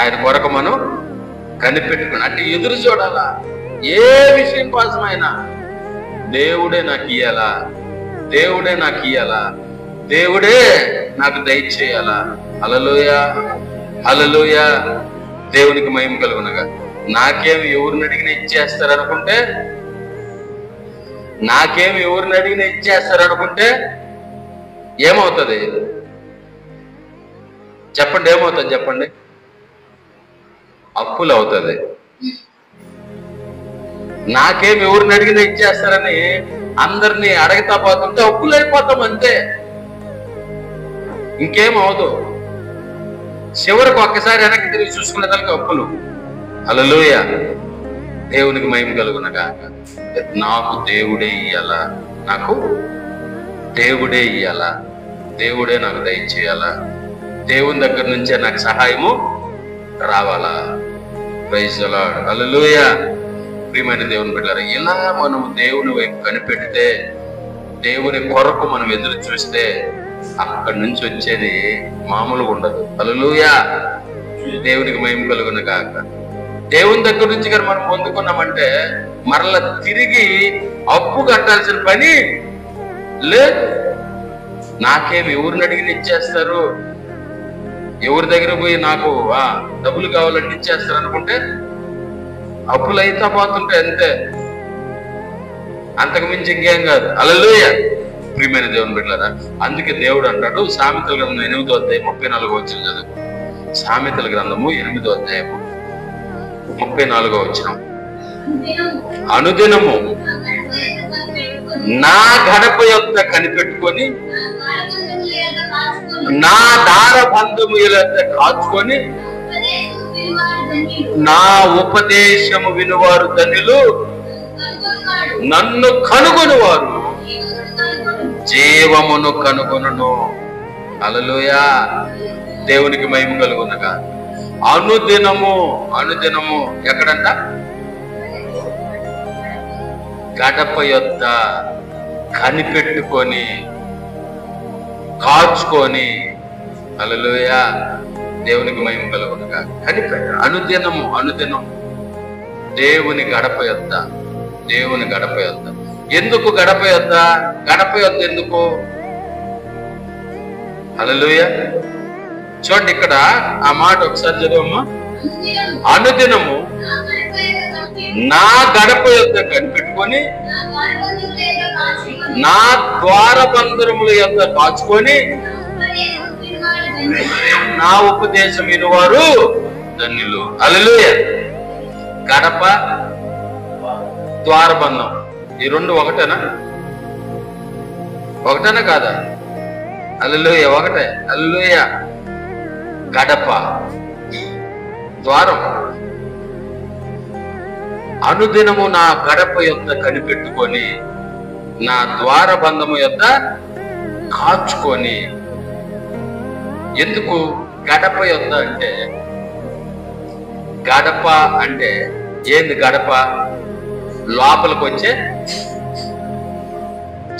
ఆయన కొరకు మనం కనిపెట్టుకుని అంటే ఎదురు చూడాలా. ఏ విషయం కోసమైనా దేవుడే నాకు ఇయ్యాలా, దేవుడే నాకు దయచేయాలా. హల్లెలూయా. హల్లెలూయా. దేవునికి మహిమ కలుగునగా. నాకేమి ఎవరిని అడిగినా ఇచ్చేస్తారనుకుంటే ఏమవుతుంది చెప్పండి? ఏమవుతుంది చెప్పండి? అప్పులు అవుతుంది. నాకేమి ఎవరిని అడిగినా ఇచ్చేస్తారని అందరినీ అడగతా పోతుంటే అప్పులు అయిపోతాం అంతే, ఇంకేమవుదు. చివరికి ఒక్కసారి వెనక్కి తిరిగి చూసుకునే దానికి అప్పులు. హల్లెలూయా. దేవునికి మహిమ కలుగునగా. నాకు దేవుడే ఇయ్యాలా, దేవుడే నాకు దయచేయాలా, దేవుని దగ్గర నుంచే నాకు సహాయము రావాలా. Praise the Lord. హల్లెలూయా. ప్రియమైన దేవుని బిడ్డలారా, ఇలా మనం దేవుని వైపు కనిపెడితే, దేవుని కొరకు మనం ఎదురు చూస్తే అక్కడి నుంచి వచ్చేది మామూలుగా ఉండదు. హల్లెలూయా. దేవునికి మహిమ కలుగునగాక. దేవుని దగ్గర నుంచి కానీ మనం పొందుకున్నామంటే మరలా తిరిగి అప్పు కట్టాల్సిన పని లేదు. నాకేమి ఎవరిని అడిగిన ఇచ్చేస్తారు, ఎవరి దగ్గర పోయి నాకు డబ్బులు కావాలంటే ఇచ్చేస్తారు అనుకుంటే అప్పులు అయితే పోతుంటే అంతే, అంతకు మించి ఇంకేం కాదు. హల్లెలూయా. ప్రియమైన దేవుని బిడ్డలారా, అందుకే దేవుడు అంటాడు సామెతల గ్రంథం 8వ అధ్యాయం 34వ వచనం చదువు. సామెతల గ్రంథము 8వ అధ్యాయము 34వ వచనం. అనుదినము నా గడప యొద్ద కనిపెట్టుకొని, నా దార బంధముల యొద్ద కాచుకొని, నా ఉపదేశము వినువారు ధన్యులు, నన్ను కనుగొనువారు జీవమును కనుగొనును. హల్లెలూయా. దేవునికి మహిమ కలుగునగా. అనుదినము ఎక్కడంట? గడప యొద్ద కనిపెట్టుకొని కాచుకొని. హల్లెలూయా. దేవునికి మహిమ కలుగునగా. అనుదినము దేవుని గడప యొద్ద. ఎందుకు గడప యొద్ద ఎందుకు? హల్లెలూయా. చూడండి ఇక్కడ ఆ మాట ఒకసారి చదవమ్మా. అనుదినము నా గడప యొద్ద కనిపెట్టుకొని, నా ద్వారబంధముల యొద్ద కాచుకొని, నా ఉపదేశం వినువారు ధన్యులు. హల్లెలూయా. గడప, ద్వారబంధం ఈ రెండు ఒకటేనా కాదా? హల్లెలూయా. ఒకటే. హల్లెలూయా. గడప, ద్వారం. అనుదినము నా గడప యొద్ద కనిపెట్టుకొని నా ద్వారబంధము యొద్ద కాచుకొని. ఎందుకు గడప యొద్ద అంటే, గడప అంటే ఏంది? గడప లోపలికి వచ్చే,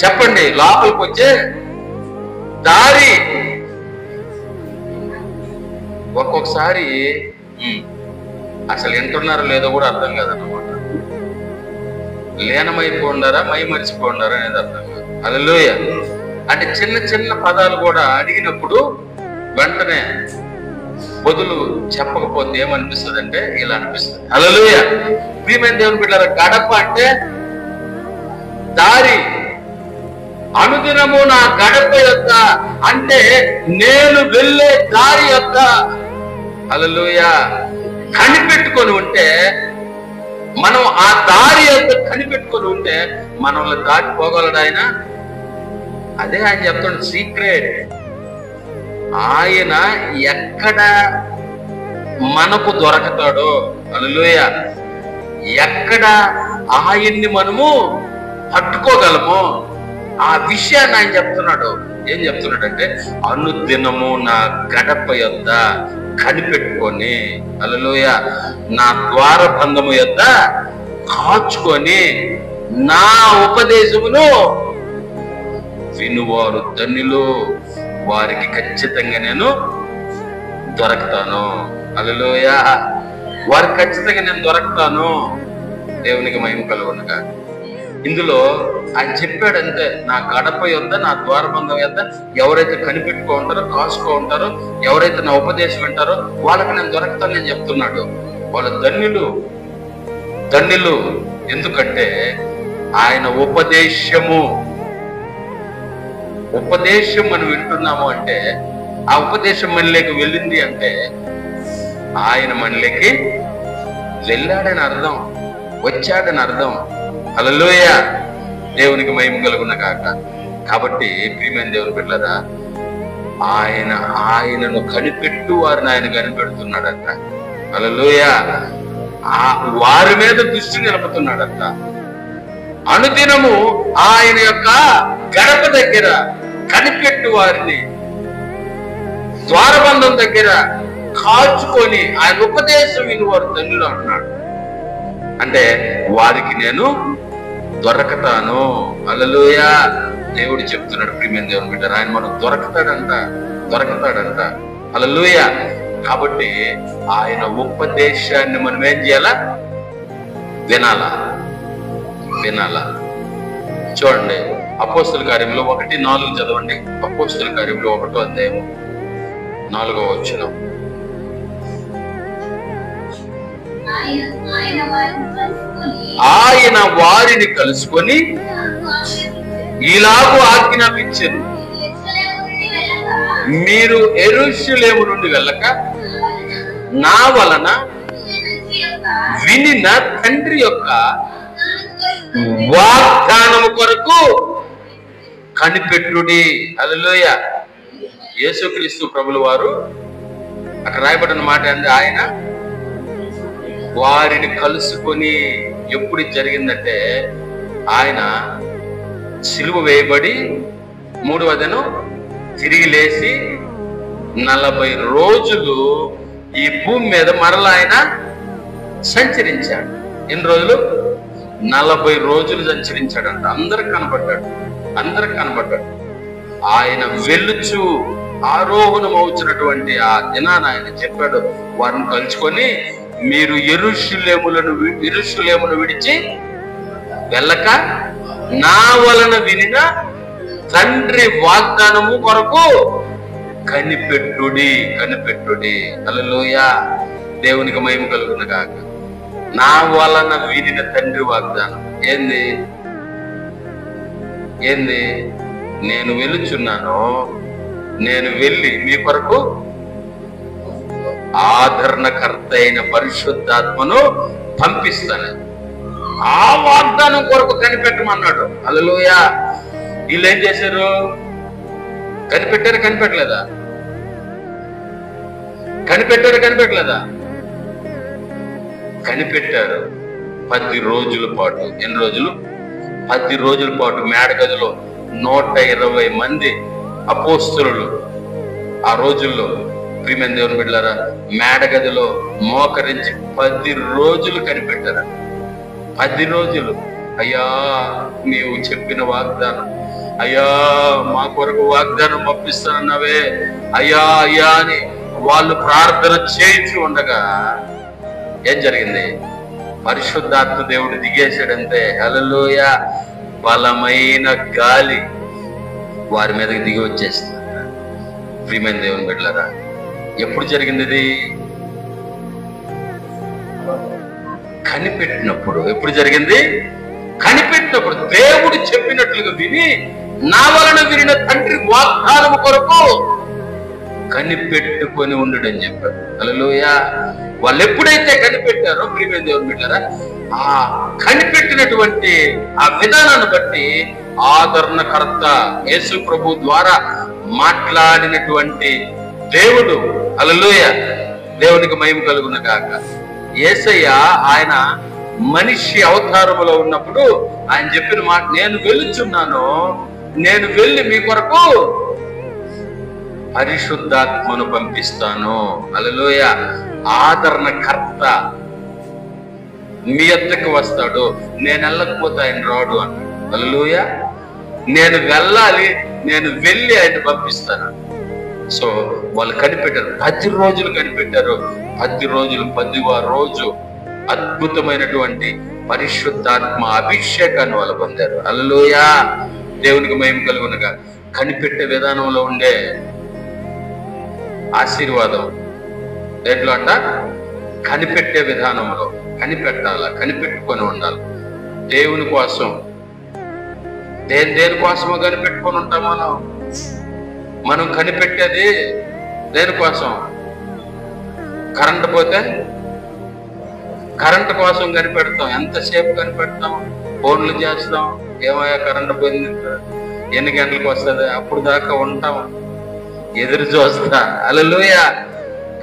చెప్పండి, లోపలికి వచ్చే దారి. ఒక్కొక్కసారి అసలు వింటున్నారో లేదో కూడా అర్థం కాదన్నమాట. లీనమైపోండారా, మై మరిచిపోండారా అనేది అర్థం కాదు. హల్లెలూయా. అంటే చిన్న చిన్న పదాలు కూడా అడిగినప్పుడు వెంటనే బదులు చెప్పకపోతే ఏమనిపిస్తుంది అంటే ఇలా అనిపిస్తుంది. హల్లెలూయా. ప్రియమైన దేవుని బిడ్డలారా, గడప అంటే దారి. అనుదినము నా గడప యొద్ద అంటే నేను వెళ్ళే దారి యొద్ద, హల్లెలూయా, కనిపెట్టుకొని ఉంటే, మనం ఆ దారి యొక్క కనిపెట్టుకొని ఉంటే మనల్ని దాటిపోగలడు ఆయన. అదే ఆయన చెప్తాడు సీక్రెట్. ఆయన ఎక్కడ మనకు దొరకతాడో, హల్లెలూయా, ఎక్కడ ఆయన్ని మనము పట్టుకోగలమో ఆ విషయాన్ని ఆయన చెప్తున్నాడు. ఏం చెప్తున్నాడంటే, అనుదినము నా గడప యొద్ద కనిపెట్టుకొని, హల్లెలూయా, నా ద్వారబంధము యొద్ద కాచుకొని నా ఉపదేశమును వినువారు ధన్యులు, వారికి ఖచ్చితంగా నేను దొరకతాను. హల్లెలూయా. వారికి ఖచ్చితంగా నేను దొరకతాను. దేవునికి మహిమ కలుగునుగా. ఇందులో ఆయన చెప్పాడంటే, నా గడప యొద్ద నా ద్వారబంధం యొద్ద ఎవరైతే కనిపెట్టుకో ఉంటారో, కాసుకో ఉంటారో, ఎవరైతే నా ఉపదేశం వింటారో వాళ్ళకి నేను దొరకతానని చెప్తున్నాడు. వాళ్ళ ధన్యులు, ధన్యులు. ఎందుకంటే ఆయన ఉపదేశం మనం వింటున్నాము అంటే, ఆ ఉపదేశం మనలోకి వెళ్ళింది అంటే ఆయన మనలోకి వెళ్ళాడని అర్థం, వచ్చాడని అర్థం. హల్లెలూయా. దేవునికి మహిమ కలుగును గాక. కాబట్టి ప్రియమైన దేవుని బిడ్డలారా, ఆయనను కనిపెట్టు వారిని ఆయన కనిపెడుతున్నాడట. హల్లెలూయా. వారి మీద దృష్టి నిలుపుతున్నాడట. అనుదినము ఆయన యొక్క గడప దగ్గర కనిపెట్టు వారిని, ద్వారబంధం దగ్గర కాచుకొని ఆయన ఉపదేశం విని వారు ధన్యులు అంటున్నాడు. అంటే వారికి నేను దొరకతాను. హల్లెలూయా. దేవుడు చెప్తున్నాడు ప్రియమైన దేవుని బిడ్డ, ఆయన మనం దొరకతాడంట. హల్లెలూయా. కాబట్టి ఆయన ఉపదేశాన్ని మనం ఏం చేయాలా? వినాలా. చూడండి, అపోస్తలుల కార్యములు 1:4 చదవండి. అపోస్తలుల కార్యములు 1వ అధ్యాయం 4వ వచనం. ఆయన వారిని కలుసుకొని ఇలాగూ ఆజ్ఞాపించెను, మీరు యెరూషలేము నుండి వెళ్ళక నా వలన వినిన తండ్రి యొక్క వాగ్దానము కొరకు కనిపెట్టుడి. హల్లెలూయా. యేసుక్రీస్తు ప్రభుల వారు అక్కడ రాయబడిన మాట ఏంది? ఆయన వారిని కలుసుకొని. ఎప్పుడు జరిగిందంటే, ఆయన సిలువ వేయబడి 3వ దినం తిరిగి లేచి 40 రోజులు ఈ భూమి మీద మరలా ఆయన సంచరించాడు. ఎన్ని రోజులు? 40 రోజులు సంచరించాడంట. అందరికి కనబడ్డాడు. ఆయన వెళ్ళుచు ఆరోహణం అవుతున్నటువంటి ఆ దినాన్ని ఆయన చెప్పాడు, వారిని కలుసుకొని, మీరు యెరూషలేమును విడిచి వెళ్ళక నా వలన వినిన తండ్రి వాగ్దానము కొరకు కనిపెట్టుడి. హల్లెలూయా. దేవునికి మహిమ కలుగును గాక. నా వలన వినిన తండ్రి వాగ్దానం ఏంది? నేను వెలుచున్నాను, నేను వెళ్ళి మీ కొరకు ఆదరణకర్త అయిన పరిశుద్ధాత్మను పంపిస్తాను. ఆ వాగ్దానం కొరకు కనిపెట్టమన్నాడు. హల్లెలూయా. వీళ్ళు ఏం చేశారు? కనిపెట్టలేదా? కనిపెట్టారు. 10 రోజుల పాటు. ఎన్ని రోజులు? 10 రోజుల పాటు మేడగదిలో 120 మంది అపోస్తలులు ఆ రోజుల్లో, ప్రియమైన దేవుని బిడ్డలారా, మేడగదిలో మోకరించి 10 రోజులు కనిపెట్టారు. 10 రోజులు. అయ్యా నీవు చెప్పిన వాగ్దానం, అయ్యా మా కొరకు వాగ్దానం పంపిస్తానన్నావే, అయ్యా అయ్యా అని వాళ్ళు ప్రార్థన చేయించి ఉండగా ఏం జరిగింది? పరిశుద్ధాత్మ దేవుడు దిగేశాడంతే. హల్లెలూయా! బలమైన గాలి వారి మీదకి దిగి వచ్చేస్తుంది. ప్రియమైన దేవుని బిడ్డలారా, ఎప్పుడు జరిగింది ఇది? కనిపెట్టినప్పుడు. ఎప్పుడు జరిగింది? కనిపెట్టినప్పుడు. దేవుడు చెప్పినట్లుగా విని నా వలన వినిన తండ్రి వాగ్దానము కొరకు కనిపెట్టుకొని ఉండడని చెప్పారు. హల్లెలూయా! వాళ్ళు ఎప్పుడైతే కనిపెట్టారో, ప్రియమైన దేవుని బిడ్డలారా, ఆ కనిపెట్టినటువంటి ఆ విధానాన్ని బట్టి ఆదరణకర్త యేసు ప్రభు ద్వారా మాట్లాడినటువంటి దేవుడు, హల్లెలూయా, దేవునికి మహిమ కలుగును గాక. యేసయ్య ఆయన మనిషి అవతారములో ఉన్నప్పుడు ఆయన చెప్పిన మాట, నేను వెళుచున్నాను, నేను వెళ్ళి మీ కొరకు పరిశుద్ధాత్మను పంపిస్తాను. హల్లెలూయా! ఆదరణకర్త మీ వద్దకు వస్తాడు, నేను వెళ్ళకపోతే ఆయన రాడు అన్నాడు. హల్లెలూయా! నేను వెళ్ళాలి, నేను వెళ్ళి ఆయన పంపిస్తాను. సో వాళ్ళు కనిపెట్టారు. 10 రోజులు కనిపెట్టారు. 10 రోజులు 10వ రోజు అద్భుతమైనటువంటి పరిశుద్ధాత్మ అభిషేకాన్ని వాళ్ళు పొందారు. హల్లెలూయా! దేవునికి మహిమ కలుగునుగా. కనిపెట్టే విధానంలో ఉండే ఆశీర్వాదం దేంట్లో అంట? కనిపెట్టే విధానంలో. కనిపెట్టాల, కనిపెట్టుకొని ఉండాలి. దేవుని కోసం. దేనికోసమో కనిపెట్టుకొని ఉంటాం మనం కనిపెట్టేది దేనికోసం? కరెంటు పోతే కరెంటు కోసం కనిపెడతాం. ఎంతసేపు కనిపెడతాం? ఫోన్లు చేస్తాం, ఏమయ్యా కరెంటు పోయింది, ఎన్ని గంటలకు వస్తుంది, అప్పుడు దాకా ఉంటాం, ఎదురు చూస్తా. హల్లెలూయా!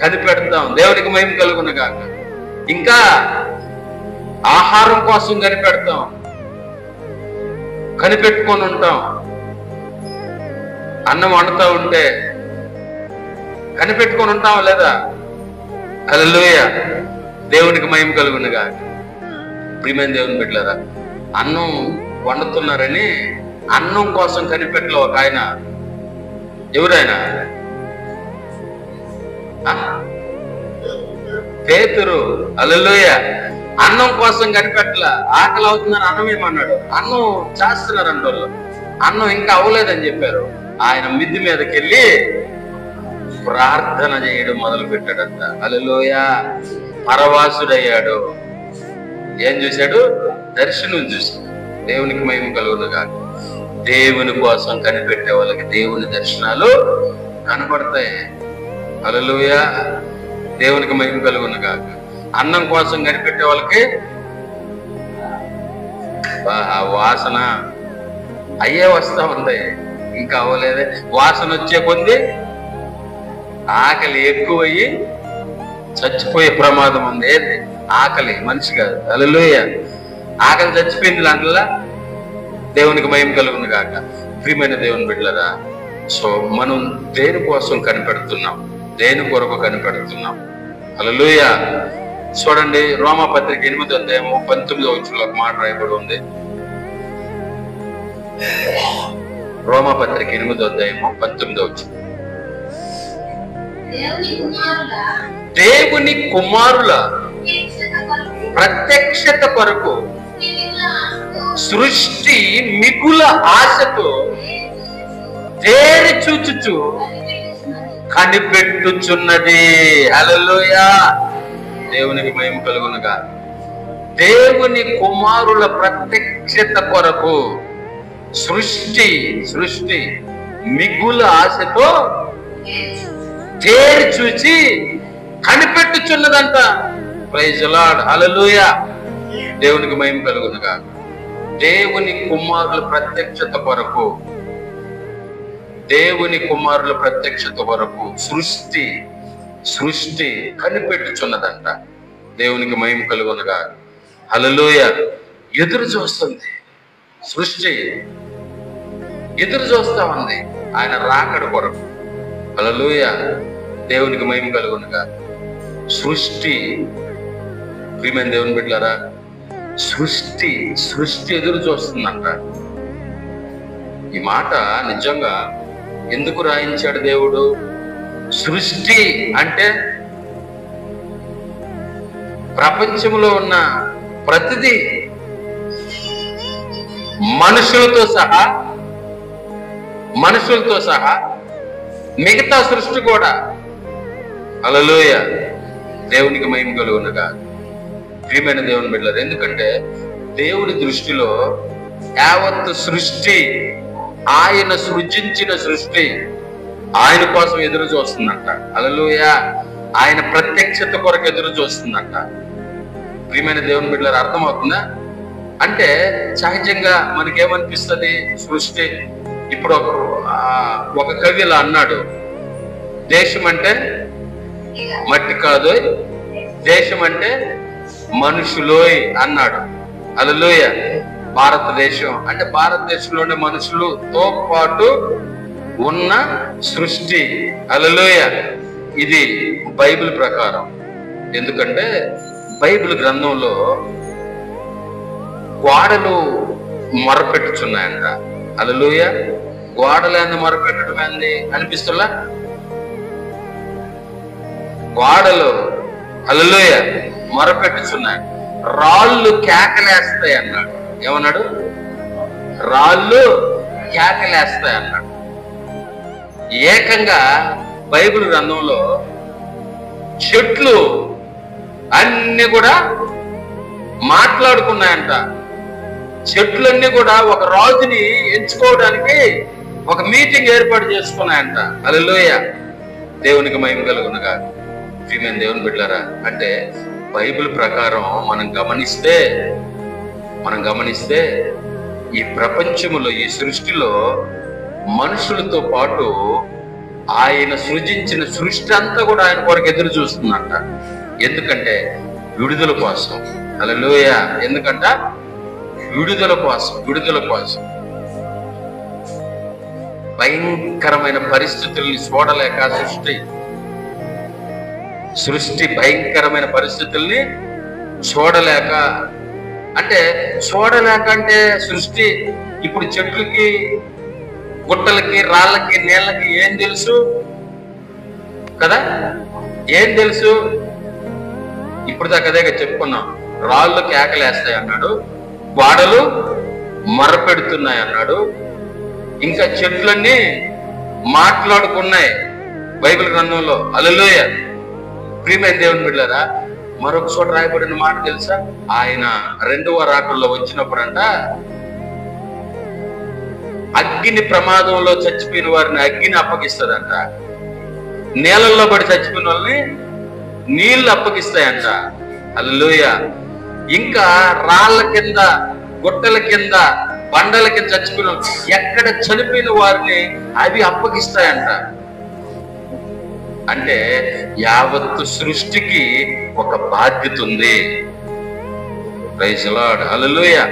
కనిపెడతాం. దేవునికి మహిమ కలుగును గాక. ఇంకా ఆహారం కోసం కనిపెడతాం, కనిపెట్టుకొని ఉంటాం. అన్నం వండుతూ ఉంటే కనిపెట్టుకొని ఉంటామా లేదా? హల్లెలూయా! దేవునికి మహిమ కలుగును గాక. ప్రియమైన దేవుని బిడ్డలారా, అన్నం వండుతున్నారని అన్నం కోసం కనిపెట్టలే ఒక ఆయన. ఎవరైనా? పేతురు. హల్లెలూయా! అన్నం కోసం కనిపెట్టల. ఆకలి అవుతుందని అన్నం ఏమన్నాడు? అన్నం చేస్తున్నారంట వాళ్ళు. అన్నం ఇంకా అవ్వలేదని చెప్పారు. ఆయన మిద్ది మీదకి వెళ్ళి ప్రార్థన చేయడం మొదలు పెట్టాడంట. హల్లెలూయా! పరవాసుడయ్యాడు. ఏం చూశాడు? దర్శనం చూశాడు. దేవునికి మహిమ కలుగును గాక. దేవుని కోసం కనిపెట్టే వాళ్ళకి దేవుని దర్శనాలు కనపడతాయి. హల్లెలూయా! దేవునికి మహిమ కలుగును గాక. అన్నం కోసం కనిపెట్టే వాళ్ళకి వాసన అయ్యే వస్తా ఉంటాయి, ఇంకా అవ్వలేదే. వాసన వచ్చే కొద్ది ఆకలి ఎక్కువయ్యి చచ్చిపోయే ప్రమాదం ఉంది. ఏది? ఆకలి, మనిషి కాదు. హల్లెలూయా! ఆకలి చచ్చిపోయింది దాంట్లో. దేవునికి మహిమ కలుగును గాక. ప్రియమైన దేవుని బిడ్డలారా, సో మనం దేనికోసం కనిపెడుతున్నాం? దేని కొరకు కనిపెడుతున్నాం? హల్లెలూయా! చూడండి, రోమాపత్రిక 8వ అధ్యాయము 19వ వచనంలో ఒక మాట రాయబడి ఉంది. రోమాపత్రిక 8వ అధ్యాయము 19వ వచనం. దేవుని కుమారుల ప్రత్యక్షత కొరకు సృష్టి మిగుల ఆశతో తేరి చూచుచు కనిపెట్టుచున్నది. హల్లెలూయా! దేవునికి మహిమ కలుగునుగా. దేవుని కుమారుల ప్రత్యక్షత కొరకు సృష్టి మిగుల ఆశతో తేరి చూచి కనిపెట్టుచున్నదంట. Praise the Lord. హల్లెలూయా! దేవునికి మహిమ కలుగునుగా. దేవుని కుమారుల ప్రత్యక్షత కొరకు, దేవుని కుమారుల ప్రత్యక్షత కొరకు సృష్టి కనిపెట్టుచున్నదంట. దేవునికి మహిమ కలుగునుగా. హల్లెలూయా. ఎదురు చూస్తుంది సృష్టి, ఎదురు చూస్తా ఉంది ఆయన రాకడ కొరకు. హల్లెలూయా. దేవునికి మహిమ కలుగునుగా. సృష్టి, ప్రియమైన దేవుని బిడ్డలారా, సృష్టి ఎదురు చూస్తుందంట. ఈ మాట నిజంగా ఎందుకు రాయించాడు దేవుడు? సృష్టి అంటే ప్రపంచంలో ఉన్న ప్రతిదీ, మనుషులతో సహా మిగతా సృష్టి కూడా. హల్లెలూయా. దేవునికి మహిమ కలుగునుగా. ప్రియమైన దేవుని బిడ్డలారా, ఎందుకంటే దేవుడి దృష్టిలో యావత్తు సృష్టి, ఆయన సృజించిన సృష్టి ఆయన కోసం ఎదురు చూస్తుందంట. హల్లెలూయా. ఆయన ప్రత్యక్షత కొరకు ఎదురు చూస్తుందంట. ప్రియమైన దేవుని బిడ్డలారా, అర్థమవుతుందా? అంటే సహజంగా మనకేమనిపిస్తుంది? సృష్టి ఇప్పుడు ఒక కవి ఇలా అన్నాడు, దేశం అంటే మట్టి కాదు, దేశం అంటే మనుషులోయ్ అన్నాడు. హల్లెలూయా. భారతదేశం అంటే భారతదేశంలోని మనుషులతో పాటు ఉన్న సృష్టి. హల్లెలూయా. ఇది బైబిల్ ప్రకారం. ఎందుకంటే బైబిల్ గ్రంథంలో గోడలు మొరపెట్టుచున్నాయంట. హల్లెలూయా. గోడలు మొరపెట్టడం ఏంది అనిపిస్తున్నా? గోడలు హల్లెలూయా మొరపెట్టుచున్నాయి. రాళ్ళు కేకలేస్తాయి అన్నాడు. ఏమన్నాడు? రాళ్ళు కేకలేస్తాయి అన్నాడు. ఏకంగా బైబిల్ గ్రంథంలో చెట్లు అన్ని కూడా మాట్లాడుకున్నాయంట. చెట్లన్నీ కూడా ఒక రాజుని ఎంచుకోవడానికి ఒక మీటింగ్ ఏర్పాటు చేసుకున్నాయంట. హల్లెలూయా. దేవునికి మహిమ కలుగునుగా. ప్రియమైన దేవుని బిడ్డలారా, అంటే బైబిల్ ప్రకారం మనం గమనిస్తే ఈ ప్రపంచములో, ఈ సృష్టిలో మనుషులతో పాటు ఆయన సృజించిన సృష్టి అంతా కూడా ఆయన కొరకు ఎదురు చూస్తుందంట. ఎందుకంటే విడుదల కోసం. హల్లెలూయా. ఎందుకంట విడుదల కోసం. భయంకరమైన పరిస్థితుల్ని చూడలేక సృష్టి భయంకరమైన పరిస్థితుల్ని చూడలేక అంటే సృష్టి ఇప్పుడు చెట్లకి, గుట్టలకి, రాళ్ళకి, నీళ్ళకి ఏం తెలుసు కదా? ఏం తెలుసు? ఇప్పుడు దాకా అదే చెప్పుకున్నాం. రాళ్ళు కేకలేస్తాయి అన్నాడు, గోడలు మొరపెడుతున్నాయి అన్నాడు, ఇంకా చెట్లన్నీ మాట్లాడుకున్నాయి బైబిల్ గ్రంథంలో. హల్లెలూయా. ప్రియమైన దేవుని బిడ్డలారా, మరొక చోట రాయబడిన మాట తెలుసా? ఆయన రెండవ రాకడలో వచ్చినప్పుడంట అగ్ని ప్రమాదంలో చచ్చిపోయిన వారిని అగ్ని అప్పగిస్తుందంట, నీళ్ళల్లో పడి చచ్చిపోయిన వాళ్ళని నీళ్లు అప్పగిస్తాయంట. హల్లెలూయా. ఇంకా రాళ్ళ కింద, గుట్టల కింద, బండల కింద చచ్చిపోయిన ఎక్కడ చనిపోయిన వారిని అవి అప్పగిస్తాయంట. అంటే యావత్తు సృష్టికి ఒక బాధ్యత ఉంది. Praise the Lord. Hallelujah.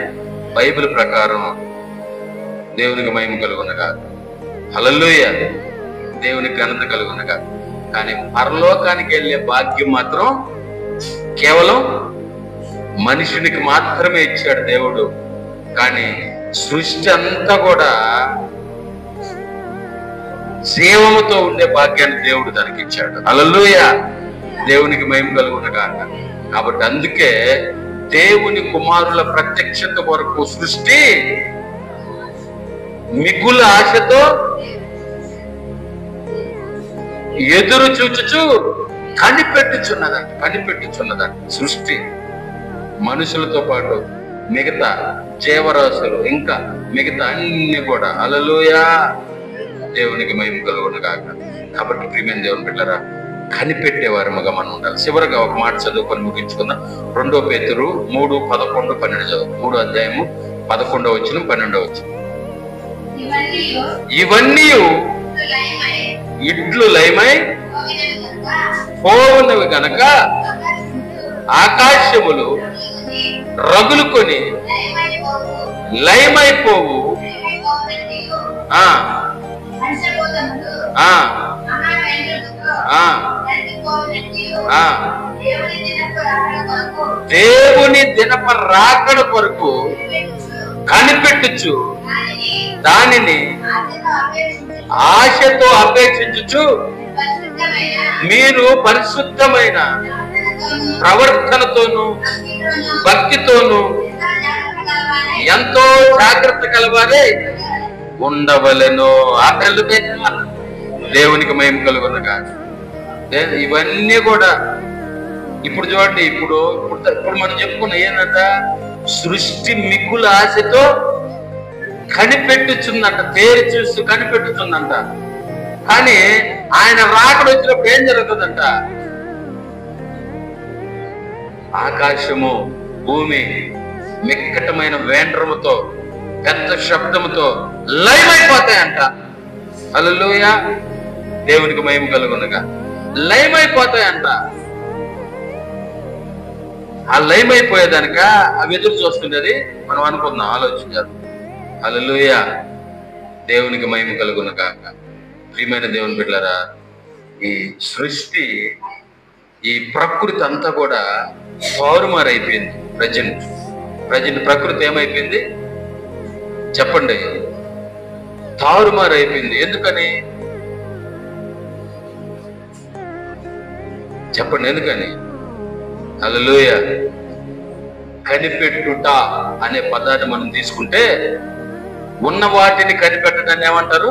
Bible ప్రకారం దేవునికి మహిమ కలుగునగా. హల్లెలూయా. దేవునికి ఘనత కలుగునగా. కానీ పరలోకానికి వెళ్ళే భాగ్యం మాత్రం కేవలం మనుషునికి మాత్రమే ఇచ్చాడు దేవుడు. కానీ సృష్టి అంతా కూడా జీవముతో ఉండే భాగ్యాన్ని దేవుడు దానికి ఇచ్చాడు. హల్లెలూయా. దేవునికి మహిమ కలుగునగా. కాబట్టి అందుకే దేవుని కుమారుల ప్రత్యక్షత కొరకు సృష్టి మిగుల ఆశతో ఎదురు చూచుచు కనిపెట్టుచున్నదంట. సృష్టి మనుషులతో పాటు మిగతా జీవరాశులు, ఇంకా మిగతా అన్ని కూడా. హల్లెలూయా. దేవునికి మహిమ కలుగునుగా. కాబట్టి ప్రియమైన దేవుని బిడ్డలారా, కనిపెట్టేవారముగా మనం ఉండాలి. చివరిగా ఒక మాట చదువుకొని ముగించుకుందాం. 2 పేతురు 3:11-12 చదువు. 3వ అధ్యాయము 11-12. ఇవన్నీ ఇడ్లు లయమై పోవునవి గనక ఆకాశములు రగులుకొని లయమైపోవు దేవుని దినప రాకడ కొరకు కనిపెట్టుచు దానిని ఆశతో అపేక్షించుచు మీరు పరిశుద్ధమైన ప్రవర్తనతోను భక్తితోను ఎంతో జాగ్రత్త కలవారే ఉండవలెను. ఆకళ్ళు దేవునికి మహిమ కలుగునుగా. ఇవన్నీ కూడా ఇప్పుడు చూడండి, ఇప్పుడు మనం చెప్పుకున్న ఏంటంట, సృష్టి మిగుల ఆశతో కనిపెట్టుచుందంట, తేరి చూస్తూ కనిపెట్టుచుందంట. కానీ ఆయన రాకడ వచ్చినప్పుడు ఏం జరుగుతుందంట, ఆకాశము భూమి మిక్కటమైన వేండ్రముతో పెద్ద శబ్దముతో లయమైపోతాయంట. హల్లెలూయా, దేవునికి మహిమ కలుగునుగా. లయమైపోతాయంట. ఆ లయమైపోయేదానిక అవి ఎదురు చూస్తుండేది మనం అనుకుందాం, ఆలోచించారు. హల్లెలూయా, దేవునికి మహిమ కలుగునుగా. ప్రియమైన దేవుని బిడ్డలారా, ఈ సృష్టి, ఈ ప్రకృతి అంతా కూడా తారుమారైపోయింది. ప్రజెంట్ ప్రకృతి ఏమైపోయింది చెప్పండి? తారుమారైపోయింది. ఎందుకని చెప్పండి, ఎందుకని? హల్లెలూయా. కనిపెట్టుట అనే పదాన్ని మనం తీసుకుంటే, ఉన్న వాటిని కనిపెట్టడాన్ని ఏమంటారు?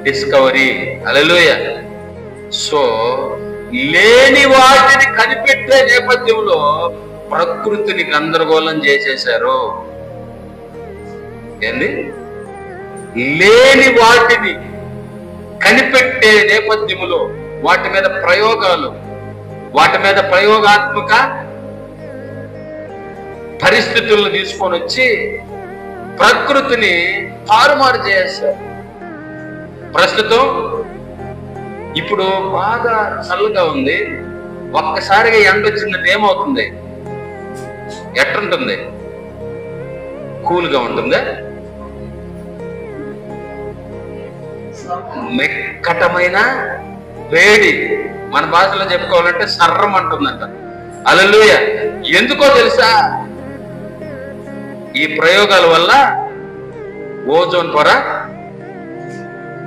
డిస్కవరీ. హల్లెలూయా. సో లేని వాటిని కనిపెట్టే నేపథ్యంలో ప్రకృతిని గందరగోళం చేసేశారు. ఏంది? లేని వాటిని కనిపెట్టే నేపథ్యంలో వాటి మీద ప్రయోగాలు, వాటి మీద ప్రయోగాత్మక పరిస్థితులను తీసుకొని వచ్చి ప్రకృతిని తారుమారు చేశారు. ప్రస్తుతం ఇప్పుడు బాగా చల్లగా ఉంది, ఒక్కసారిగా ఎండ వచ్చిందంటే ఏమవుతుంది? ఎట్లుంటుంది? కూల్గా ఉంటుందా? మెక్కటమైన వేడి, మన భాషలో చెప్పుకోవాలంటే సర్రం అంటుందంట. హల్లెలూయా. ఎందుకో తెలుసా? ఈ ప్రయోగాల వల్ల ఓజోన్ పొర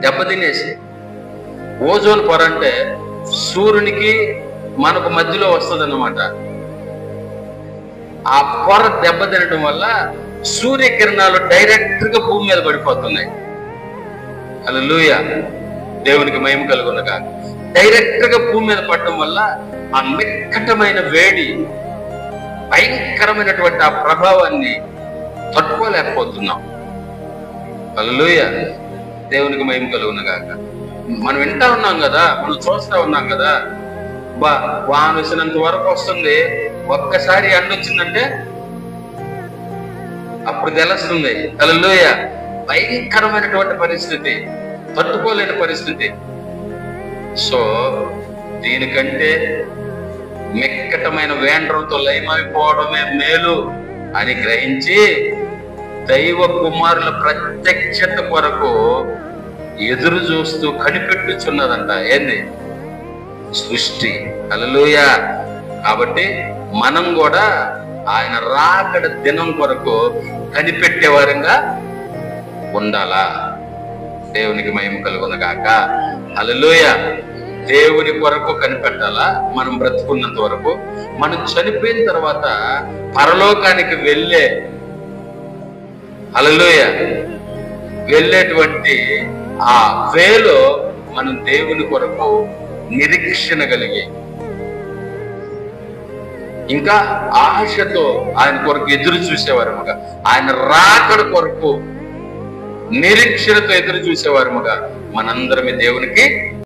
దెబ్బతినేసి, ఓజోన్ పొర అంటే సూర్యునికి మనకు మధ్యలో వస్తుంది అన్నమాట. ఆ పొర దెబ్బతినడం వల్ల సూర్యకిరణాలు డైరెక్ట్ గా భూమి మీద పడిపోతున్నాయి. హల్లెలూయా, దేవునికి మహిమ కలుగునుగా. డైరెక్ట్ గా భూమి మీద పడటం వల్ల ఆ మిక్కటమైన వేడి, భయంకరమైనటువంటి ఆ ప్రభావాన్ని తట్టుకోలేకపోతున్నాం. హల్లెలూయా, దేవునికి మహిమ కలుగునుగా. మనం వింటా ఉన్నాం కదా, మనం చూస్తా ఉన్నాం కదా, వాన వచ్చినంత వరకు వస్తుంది, ఒక్కసారి ఎండ వచ్చిందంటే అప్పుడు తెలుస్తుంది. హల్లెలూయా, భయంకరమైనటువంటి పరిస్థితి, తట్టుకోలేని పరిస్థితి. సో దీనికంటే మిక్కటమైన వేండ్రంతో లయమైపోవడమే మేలు అని గ్రహించి దైవ కుమారుల ప్రత్యక్షత కొరకు ఎదురు చూస్తూ కనిపెట్టుచున్నదంట. ఏంది? సృష్టి. హల్లెలూయా. కాబట్టి మనం కూడా ఆయన రాకడ దినం కొరకు కనిపెట్టే వారంగా ఉండాలా. దేవునికి మహిమ కలుగునుగాక. హల్లెలూయా. దేవుని కొరకు కనిపెట్టాలా. మనం బ్రతుకున్నంత వరకు, మనం చనిపోయిన తర్వాత పరలోకానికి హల్లెలూయా వెళ్ళేటువంటి ఆ వేలో మనం దేవుని కొరకు నిరీక్షణ కలిగి, ఇంకా ఆశతో ఆయన కొరకు ఎదురు చూసేవారముగా, ఆయన రాకడ కొరకు నిరీక్షణతో ఎదురు చూసేవారముగా మనందరమే దేవునికి